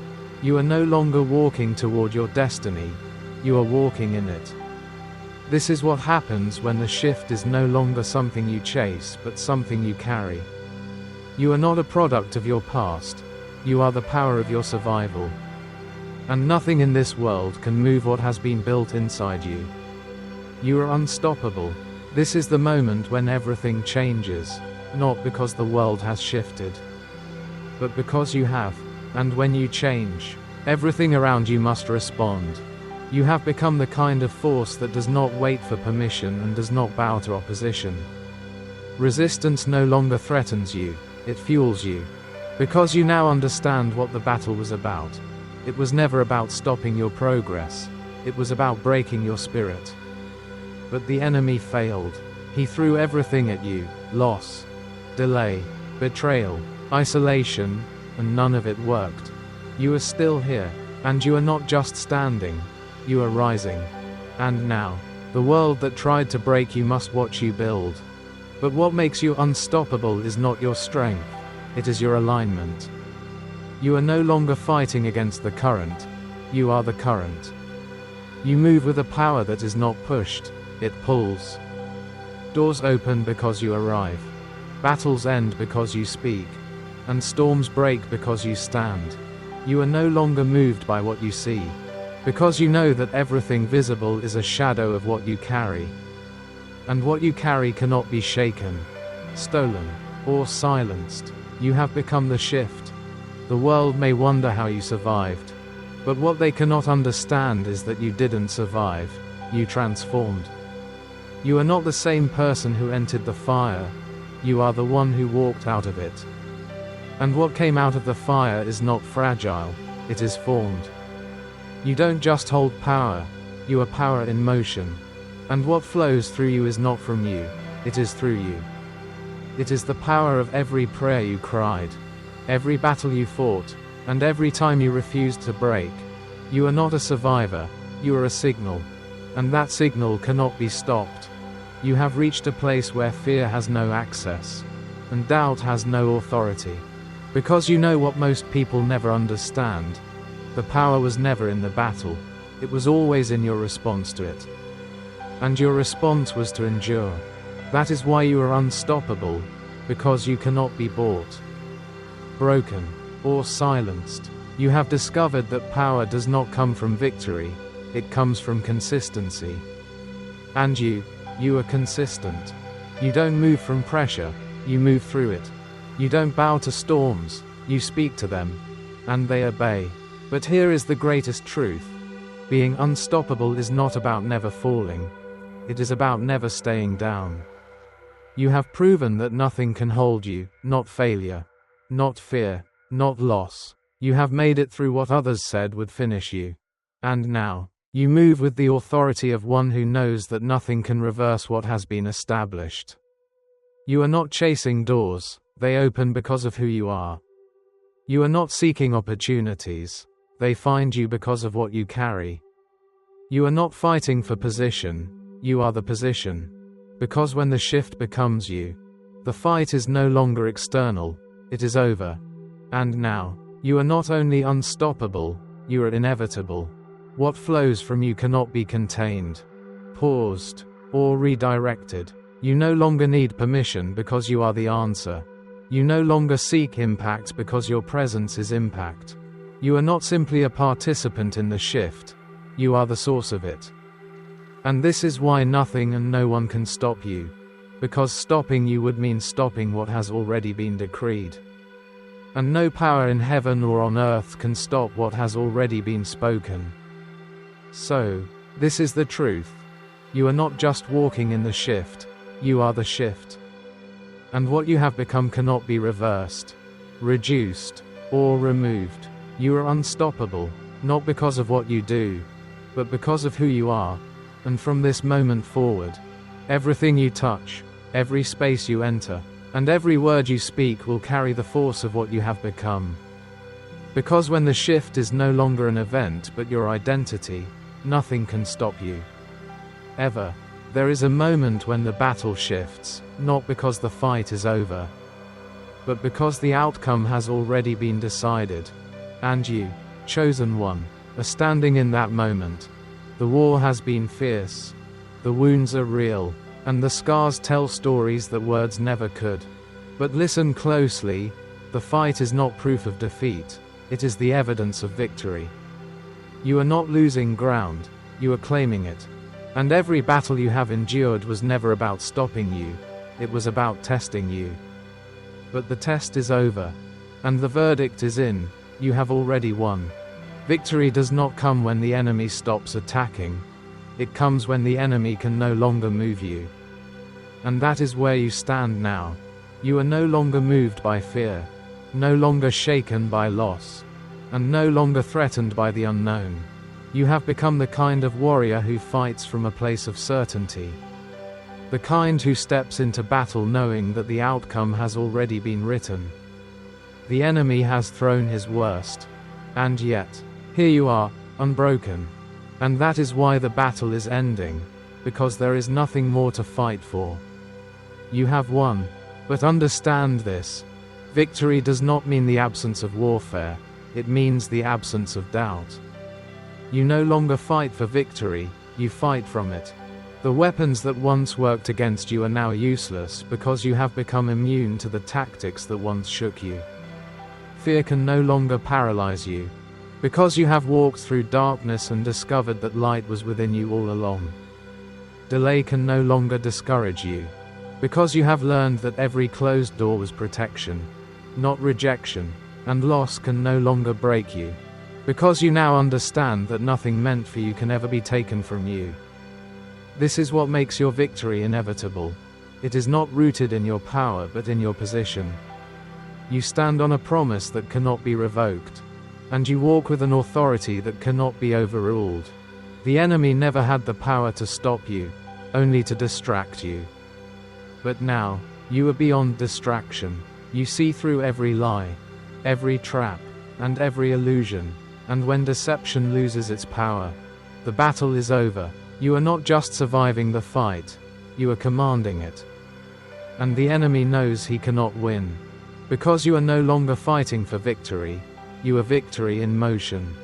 You are no longer walking toward your destiny, you are walking in it. This is what happens when the shift is no longer something you chase but something you carry. You are not a product of your past, you are the power of your survival. And nothing in this world can move what has been built inside you. You are unstoppable. This is the moment when everything changes, not because the world has shifted, but because you have. And when you change, everything around you must respond. You have become the kind of force that does not wait for permission and does not bow to opposition. Resistance no longer threatens you, it fuels you. Because you now understand what the battle was about. It was never about stopping your progress, it was about breaking your spirit. But the enemy failed. He threw everything at you: loss, delay, betrayal, isolation, and none of it worked. You are still here, and you are not just standing, you are rising. And now, the world that tried to break you must watch you build. But what makes you unstoppable is not your strength, it is your alignment. You are no longer fighting against the current, you are the current. You move with a power that is not pushed, it pulls. Doors open because you arrive. Battles end because you speak. And storms break because you stand. You are no longer moved by what you see, because you know that everything visible is a shadow of what you carry. And what you carry cannot be shaken, stolen, or silenced. You have become the shift. The world may wonder how you survived, but what they cannot understand is that you didn't survive, you transformed. You are not the same person who entered the fire, you are the one who walked out of it. And what came out of the fire is not fragile, it is formed. You don't just hold power, you are power in motion. And what flows through you is not from you, it is through you. It is the power of every prayer you cried, every battle you fought, and every time you refused to break. You are not a survivor, you are a signal. And that signal cannot be stopped. You have reached a place where fear has no access, and doubt has no authority. Because you know what most people never understand. The power was never in the battle, it was always in your response to it. And your response was to endure. That is why you are unstoppable, because you cannot be bought, broken, or silenced. You have discovered that power does not come from victory, it comes from consistency. And you are consistent. You don't move from pressure, you move through it. You don't bow to storms, you speak to them, and they obey. But here is the greatest truth. Being unstoppable is not about never falling. It is about never staying down. You have proven that nothing can hold you, not failure, not fear, not loss. You have made it through what others said would finish you. And now, you move with the authority of one who knows that nothing can reverse what has been established. You are not chasing doors, they open because of who you are. You are not seeking opportunities, they find you because of what you carry. You are not fighting for position, you are the position. Because when the shift becomes you, the fight is no longer external, it is over. And now, you are not only unstoppable, you are inevitable. What flows from you cannot be contained, paused, or redirected. You no longer need permission because you are the answer. You no longer seek impact because your presence is impact. You are not simply a participant in the shift, you are the source of it. And this is why nothing and no one can stop you. because stopping you would mean stopping what has already been decreed. And no power in heaven or on earth can stop what has already been spoken. So, this is the truth. You are not just walking in the shift, you are the shift. And what you have become cannot be reversed, reduced, or removed. You are unstoppable, not because of what you do, but because of who you are. And from this moment forward, everything you touch, every space you enter, and every word you speak will carry the force of what you have become. Because when the shift is no longer an event but your identity, nothing can stop you. Ever. There is a moment when the battle shifts, not because the fight is over, but because the outcome has already been decided. And you, chosen one, are standing in that moment. The war has been fierce. The wounds are real, and the scars tell stories that words never could. But listen closely, the fight is not proof of defeat, it is the evidence of victory. You are not losing ground, you are claiming it. And every battle you have endured was never about stopping you, it was about testing you. But the test is over, and the verdict is in, you have already won. Victory does not come when the enemy stops attacking, it comes when the enemy can no longer move you. And that is where you stand now. You are no longer moved by fear, no longer shaken by loss, and no longer threatened by the unknown. You have become the kind of warrior who fights from a place of certainty. The kind who steps into battle knowing that the outcome has already been written. The enemy has thrown his worst. And yet, here you are, unbroken. And that is why the battle is ending, because there is nothing more to fight for. You have won. But understand this. Victory does not mean the absence of warfare, it means the absence of doubt. You no longer fight for victory, you fight from it. The weapons that once worked against you are now useless because you have become immune to the tactics that once shook you. Fear can no longer paralyze you, because you have walked through darkness and discovered that light was within you all along. Delay can no longer discourage you, because you have learned that every closed door was protection, not rejection, and loss can no longer break you, because you now understand that nothing meant for you can ever be taken from you. This is what makes your victory inevitable. It is not rooted in your power but in your position. You stand on a promise that cannot be revoked, and you walk with an authority that cannot be overruled. The enemy never had the power to stop you, only to distract you. But now, you are beyond distraction. You see through every lie, every trap, and every illusion. And when deception loses its power, the battle is over. You are not just surviving the fight, you are commanding it. And the enemy knows he cannot win. Because you are no longer fighting for victory, you are victory in motion.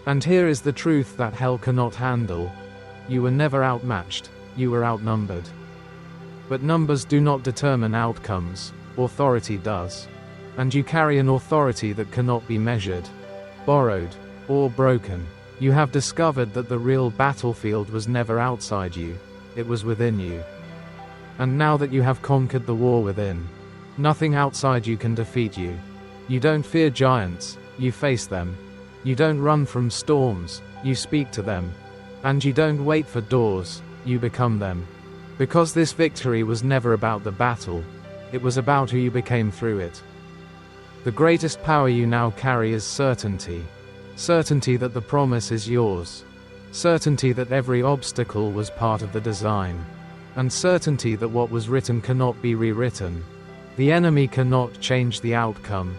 And here is the truth that hell cannot handle. You were never outmatched, you were outnumbered. But numbers do not determine outcomes, authority does. And you carry an authority that cannot be measured, borrowed, or broken. You have discovered that the real battlefield was never outside you, it was within you. And now that you have conquered the war within, nothing outside you can defeat you. You don't fear giants, you face them. You don't run from storms, you speak to them. And you don't wait for doors, you become them. Because this victory was never about the battle, it was about who you became through it. The greatest power you now carry is certainty. Certainty that the promise is yours. Certainty that every obstacle was part of the design. And certainty that what was written cannot be rewritten. The enemy cannot change the outcome.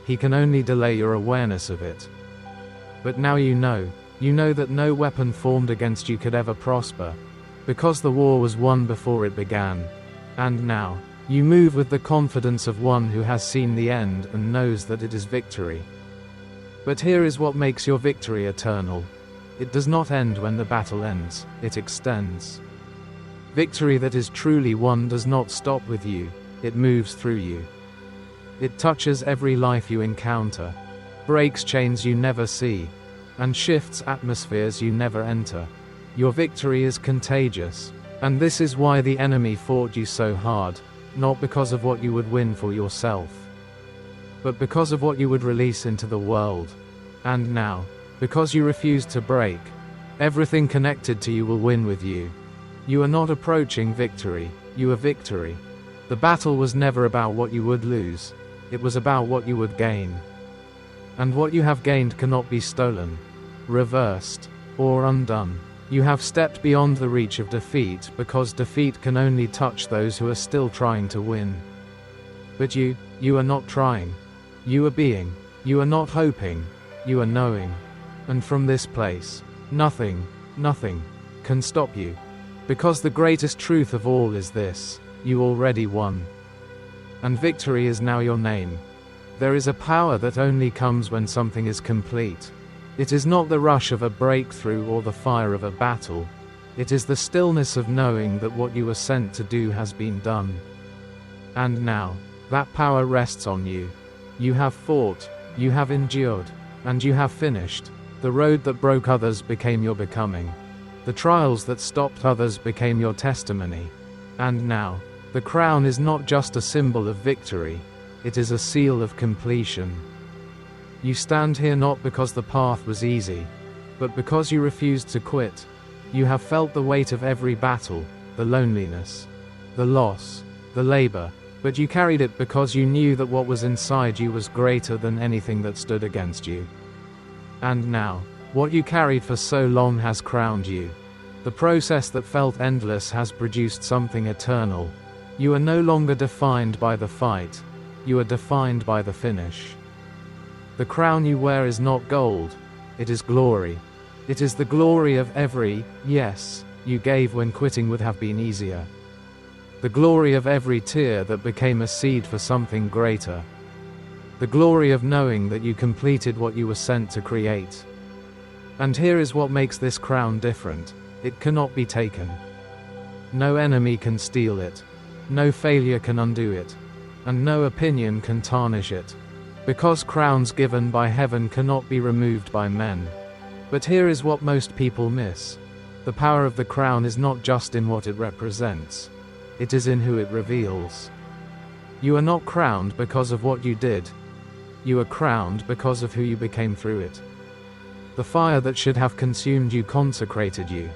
He can only delay your awareness of it. But now you know that no weapon formed against you could ever prosper, because the war was won before it began. And now, you move with the confidence of one who has seen the end and knows that it is victory. But here is what makes your victory eternal. It does not end when the battle ends, it extends. Victory that is truly won does not stop with you, it moves through you. It touches every life you encounter, breaks chains you never see, and shifts atmospheres you never enter. Your victory is contagious. And this is why the enemy fought you so hard, not because of what you would win for yourself, but because of what you would release into the world. And now, because you refused to break, everything connected to you will win with you. You are not approaching victory, you are victory. The battle was never about what you would lose, it was about what you would gain. And what you have gained cannot be stolen, reversed, or undone. You have stepped beyond the reach of defeat because defeat can only touch those who are still trying to win. But you are not trying. You are being. You are not hoping. You are knowing. And from this place, nothing can stop you. Because the greatest truth of all is this: you already won. And victory is now your name. There is a power that only comes when something is complete. It is not the rush of a breakthrough or the fire of a battle. It is the stillness of knowing that what you were sent to do has been done. And now, that power rests on you. You have fought, you have endured, and you have finished. The road that broke others became your becoming. The trials that stopped others became your testimony. And now, the crown is not just a symbol of victory, it is a seal of completion. You stand here not because the path was easy, but because you refused to quit. You have felt the weight of every battle, the loneliness, the loss, the labor, but you carried it because you knew that what was inside you was greater than anything that stood against you. And now, what you carried for so long has crowned you. The process that felt endless has produced something eternal. You are no longer defined by the fight, you are defined by the finish. The crown you wear is not gold, it is glory. It is the glory of every yes you gave when quitting would have been easier. The glory of every tear that became a seed for something greater. The glory of knowing that you completed what you were sent to create. And here is what makes this crown different: it cannot be taken. No enemy can steal it. No failure can undo it. And no opinion can tarnish it. Because crowns given by heaven cannot be removed by men. But here is what most people miss. The power of the crown is not just in what it represents. It is in who it reveals. You are not crowned because of what you did. You are crowned because of who you became through it. The fire that should have consumed you consecrated you.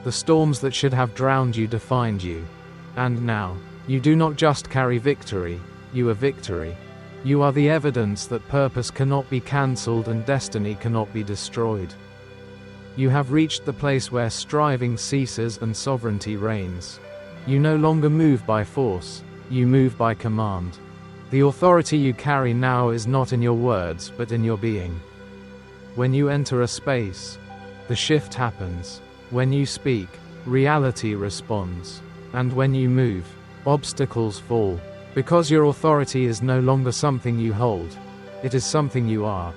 The storms that should have drowned you defined you. And now, you do not just carry victory, you are victory. You are the evidence that purpose cannot be cancelled and destiny cannot be destroyed. You have reached the place where striving ceases and sovereignty reigns. You no longer move by force, you move by command. The authority you carry now is not in your words but in your being. When you enter a space, the shift happens. When you speak, reality responds. And when you move, obstacles fall. Because your authority is no longer something you hold, it is something you are.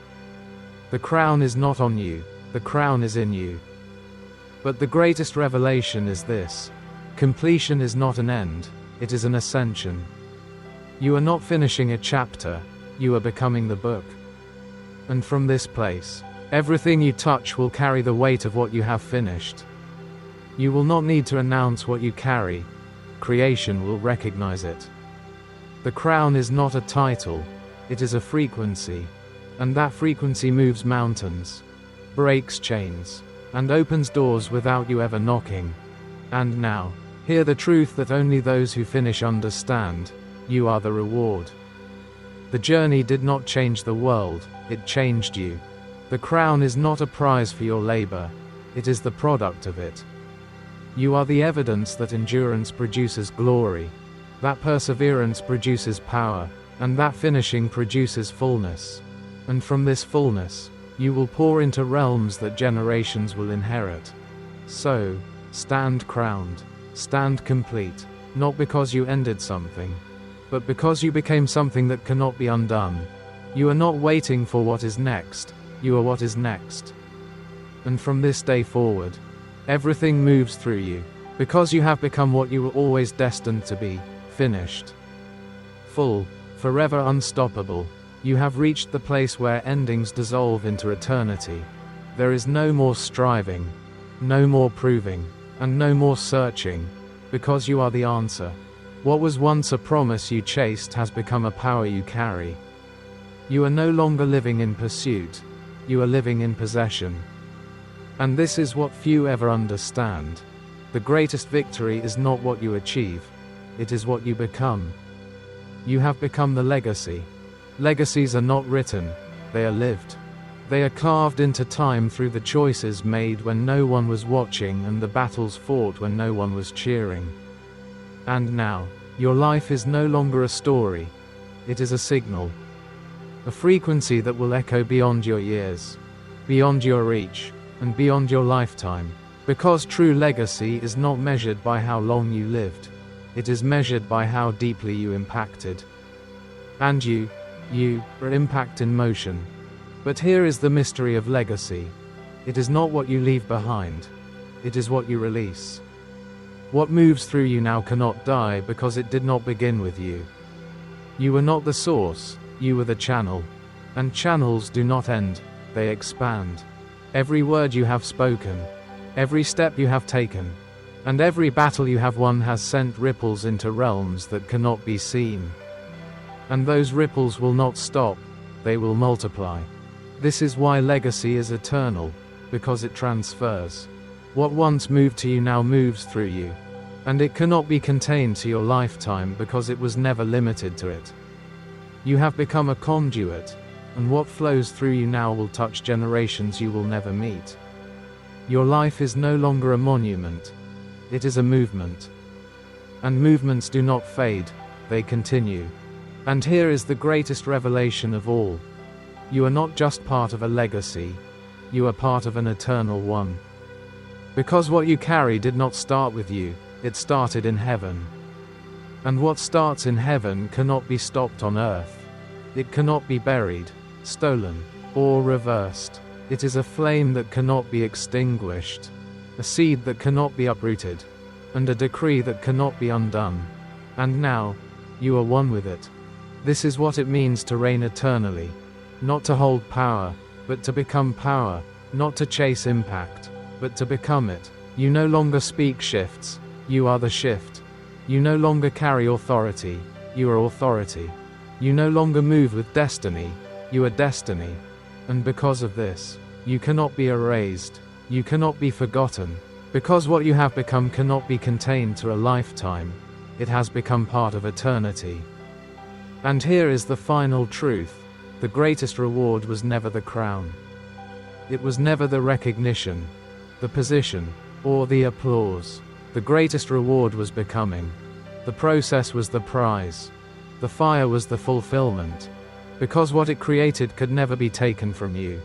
The crown is not on you, the crown is in you. But the greatest revelation is this: completion is not an end, it is an ascension. You are not finishing a chapter, you are becoming the book. And from this place, everything you touch will carry the weight of what you have finished. You will not need to announce what you carry, creation will recognize it. The crown is not a title, it is a frequency. And that frequency moves mountains, breaks chains, and opens doors without you ever knocking. And now, hear the truth that only those who finish understand: you are the reward. The journey did not change the world, it changed you. The crown is not a prize for your labor, it is the product of it. You are the evidence that endurance produces glory. That perseverance produces power, and that finishing produces fullness. And from this fullness, you will pour into realms that generations will inherit. So, stand crowned, stand complete, not because you ended something, but because you became something that cannot be undone. You are not waiting for what is next, you are what is next. And from this day forward, everything moves through you, because you have become what you were always destined to be: finished. Full, forever unstoppable. You have reached the place where endings dissolve into eternity. There is no more striving, no more proving, and no more searching. because you are the answer. What was once a promise you chased has become a power you carry. You are no longer living in pursuit. You are living in possession. And this is what few ever understand. The greatest victory is not what you achieve. It is what you become. You have become the legacy. Legacies are not written. They are lived. They are carved into time through the choices made when no one was watching and the battles fought when no one was cheering. And now, your life is no longer a story. It is a signal. A frequency that will echo beyond your years, beyond your reach, and beyond your lifetime. Because true legacy is not measured by how long you lived. It is measured by how deeply you impacted. And you are impact in motion. But here is the mystery of legacy. It is not what you leave behind. It is what you release. What moves through you now cannot die because it did not begin with you. You were not the source, you were the channel. And channels do not end, they expand. Every word you have spoken, every step you have taken, and every battle you have won has sent ripples into realms that cannot be seen. And those ripples will not stop, they will multiply. This is why legacy is eternal, because it transfers. What once moved to you now moves through you. And it cannot be contained to your lifetime because it was never limited to it. You have become a conduit, and what flows through you now will touch generations you will never meet. Your life is no longer a monument. It is a movement. And movements do not fade, they continue. And here is the greatest revelation of all. You are not just part of a legacy, you are part of an eternal one. Because what you carry did not start with you, it started in heaven. And what starts in heaven cannot be stopped on earth. It cannot be buried, stolen, or reversed. It is a flame that cannot be extinguished, a seed that cannot be uprooted, and a decree that cannot be undone. And now, you are one with it. This is what it means to reign eternally. Not to hold power, but to become power, not to chase impact, but to become it. You no longer speak shifts, you are the shift. You no longer carry authority, you are authority. You no longer move with destiny, you are destiny. And because of this, you cannot be erased, you cannot be forgotten. Because what you have become cannot be contained to a lifetime, it has become part of eternity. And here is the final truth. The greatest reward was never the crown. It was never the recognition, the position, or the applause. The greatest reward was becoming. The process was the prize. The fire was the fulfillment. Because what it created could never be taken from you.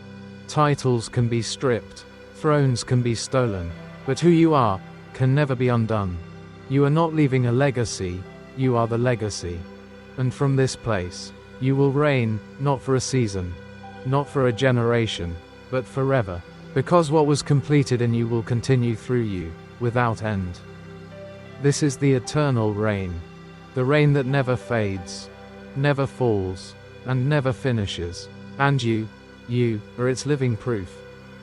Titles can be stripped, thrones can be stolen, but who you are can never be undone. You are not leaving a legacy, you are the legacy. And from this place, you will reign, not for a season, not for a generation, but forever. Because what was completed in you will continue through you, without end. This is the eternal reign. The reign that never fades, never falls, and never finishes. And you are its living proof.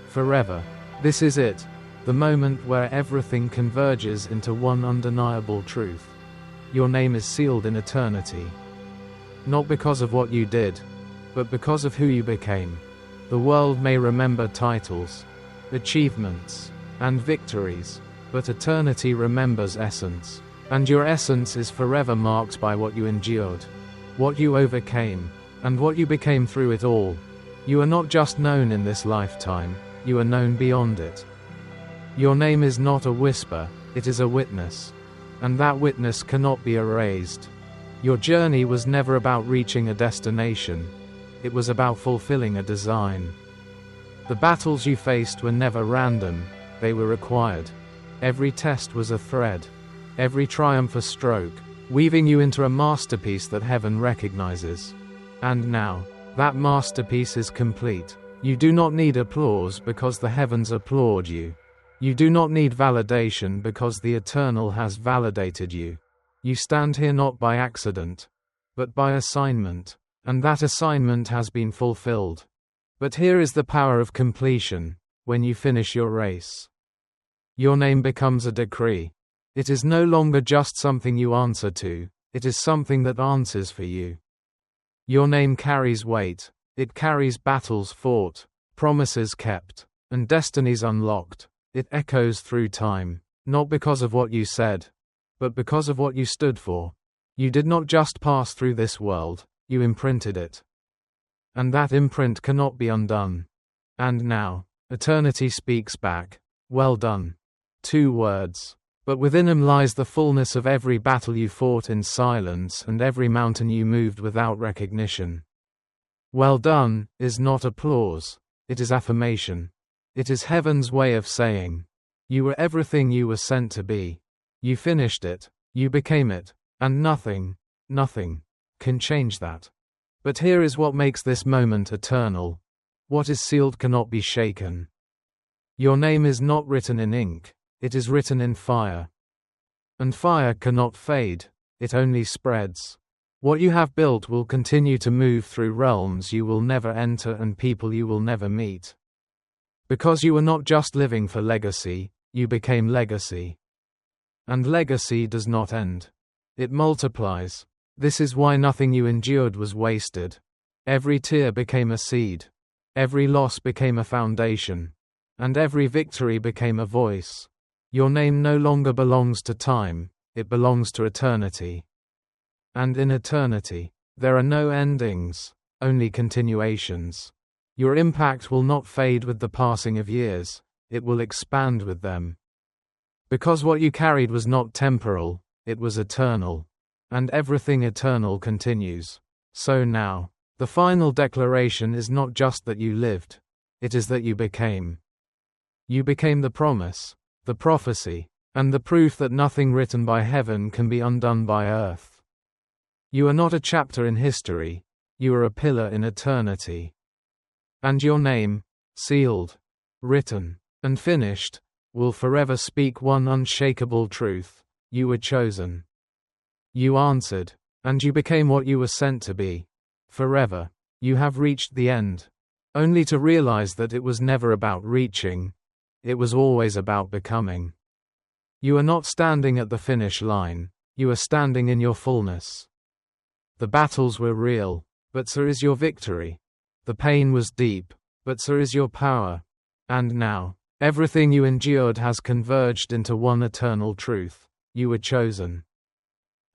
Forever. This is it, the moment where everything converges into one undeniable truth. Your name is sealed in eternity. Not because of what you did, but because of who you became. The world may remember titles, achievements, and victories, but eternity remembers essence. And your essence is forever marked by what you endured, what you overcame, and what you became through it all. You are not just known in this lifetime, you are known beyond it. Your name is not a whisper, it is a witness. And that witness cannot be erased. Your journey was never about reaching a destination. It was about fulfilling a design. The battles you faced were never random, they were required. Every test was a thread. Every triumph a stroke, weaving you into a masterpiece that heaven recognizes. And now, that masterpiece is complete. You do not need applause because the heavens applaud you. You do not need validation because the eternal has validated you. You stand here not by accident, but by assignment, and that assignment has been fulfilled. But here is the power of completion, when you finish your race. Your name becomes a decree. It is no longer just something you answer to, it is something that answers for you. Your name carries weight, it carries battles fought, promises kept, and destinies unlocked. It echoes through time, not because of what you said, but because of what you stood for. You did not just pass through this world, you imprinted it. And that imprint cannot be undone. And now, eternity speaks back, well done. 2 words. But within them lies the fullness of every battle you fought in silence and every mountain you moved without recognition. Well done is not applause, it is affirmation. It is heaven's way of saying, you were everything you were sent to be. You finished it, you became it, and nothing can change that. But here is what makes this moment eternal. What is sealed cannot be shaken. Your name is not written in ink, it is written in fire. And fire cannot fade, it only spreads. What you have built will continue to move through realms you will never enter and people you will never meet. Because you were not just living for legacy, you became legacy. And legacy does not end. It multiplies. This is why nothing you endured was wasted. Every tear became a seed. Every loss became a foundation. And every victory became a voice. Your name no longer belongs to time, it belongs to eternity. And in eternity, there are no endings, only continuations. Your impact will not fade with the passing of years, it will expand with them. Because what you carried was not temporal, it was eternal. And everything eternal continues. So now, the final declaration is not just that you lived, it is that you became. You became the promise, the prophecy, and the proof that nothing written by heaven can be undone by earth. You are not a chapter in history, you are a pillar in eternity. And your name, sealed, written, and finished, will forever speak one unshakable truth: you were chosen. You answered, and you became what you were sent to be. Forever, you have reached the end, only to realize that it was never about reaching, it was always about becoming. You are not standing at the finish line, you are standing in your fullness. The battles were real, but so is your victory. The pain was deep, but so is your power. And now, everything you endured has converged into one eternal truth: you were chosen.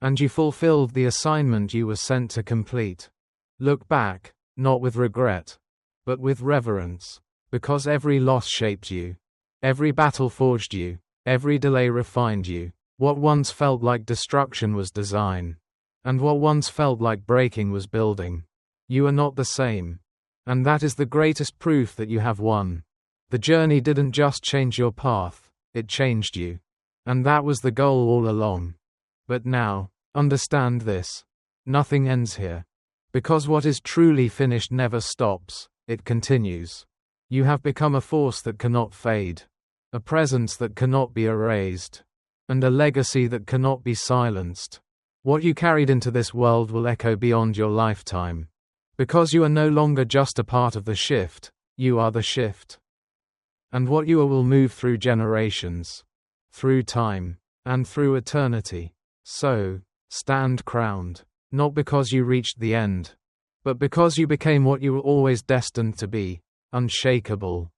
And you fulfilled the assignment you were sent to complete. Look back, not with regret, but with reverence, because every loss shaped you. Every battle forged you, every delay refined you. What once felt like destruction was design, and what once felt like breaking was building. You are not the same, and that is the greatest proof that you have won. The journey didn't just change your path, it changed you. And that was the goal all along. But now, understand this: nothing ends here. Because what is truly finished never stops, it continues. You have become a force that cannot fade, a presence that cannot be erased, and a legacy that cannot be silenced. What you carried into this world will echo beyond your lifetime. Because you are no longer just a part of the shift, you are the shift. And what you are will move through generations, through time, and through eternity. So, stand crowned, not because you reached the end, but because you became what you were always destined to be: unshakable,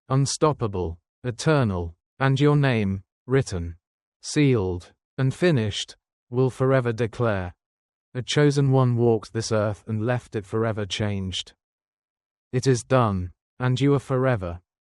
unstoppable, eternal. And your name, written, sealed, and finished, will forever declare: a chosen one walked this earth and left it forever changed. It is done, and you are forever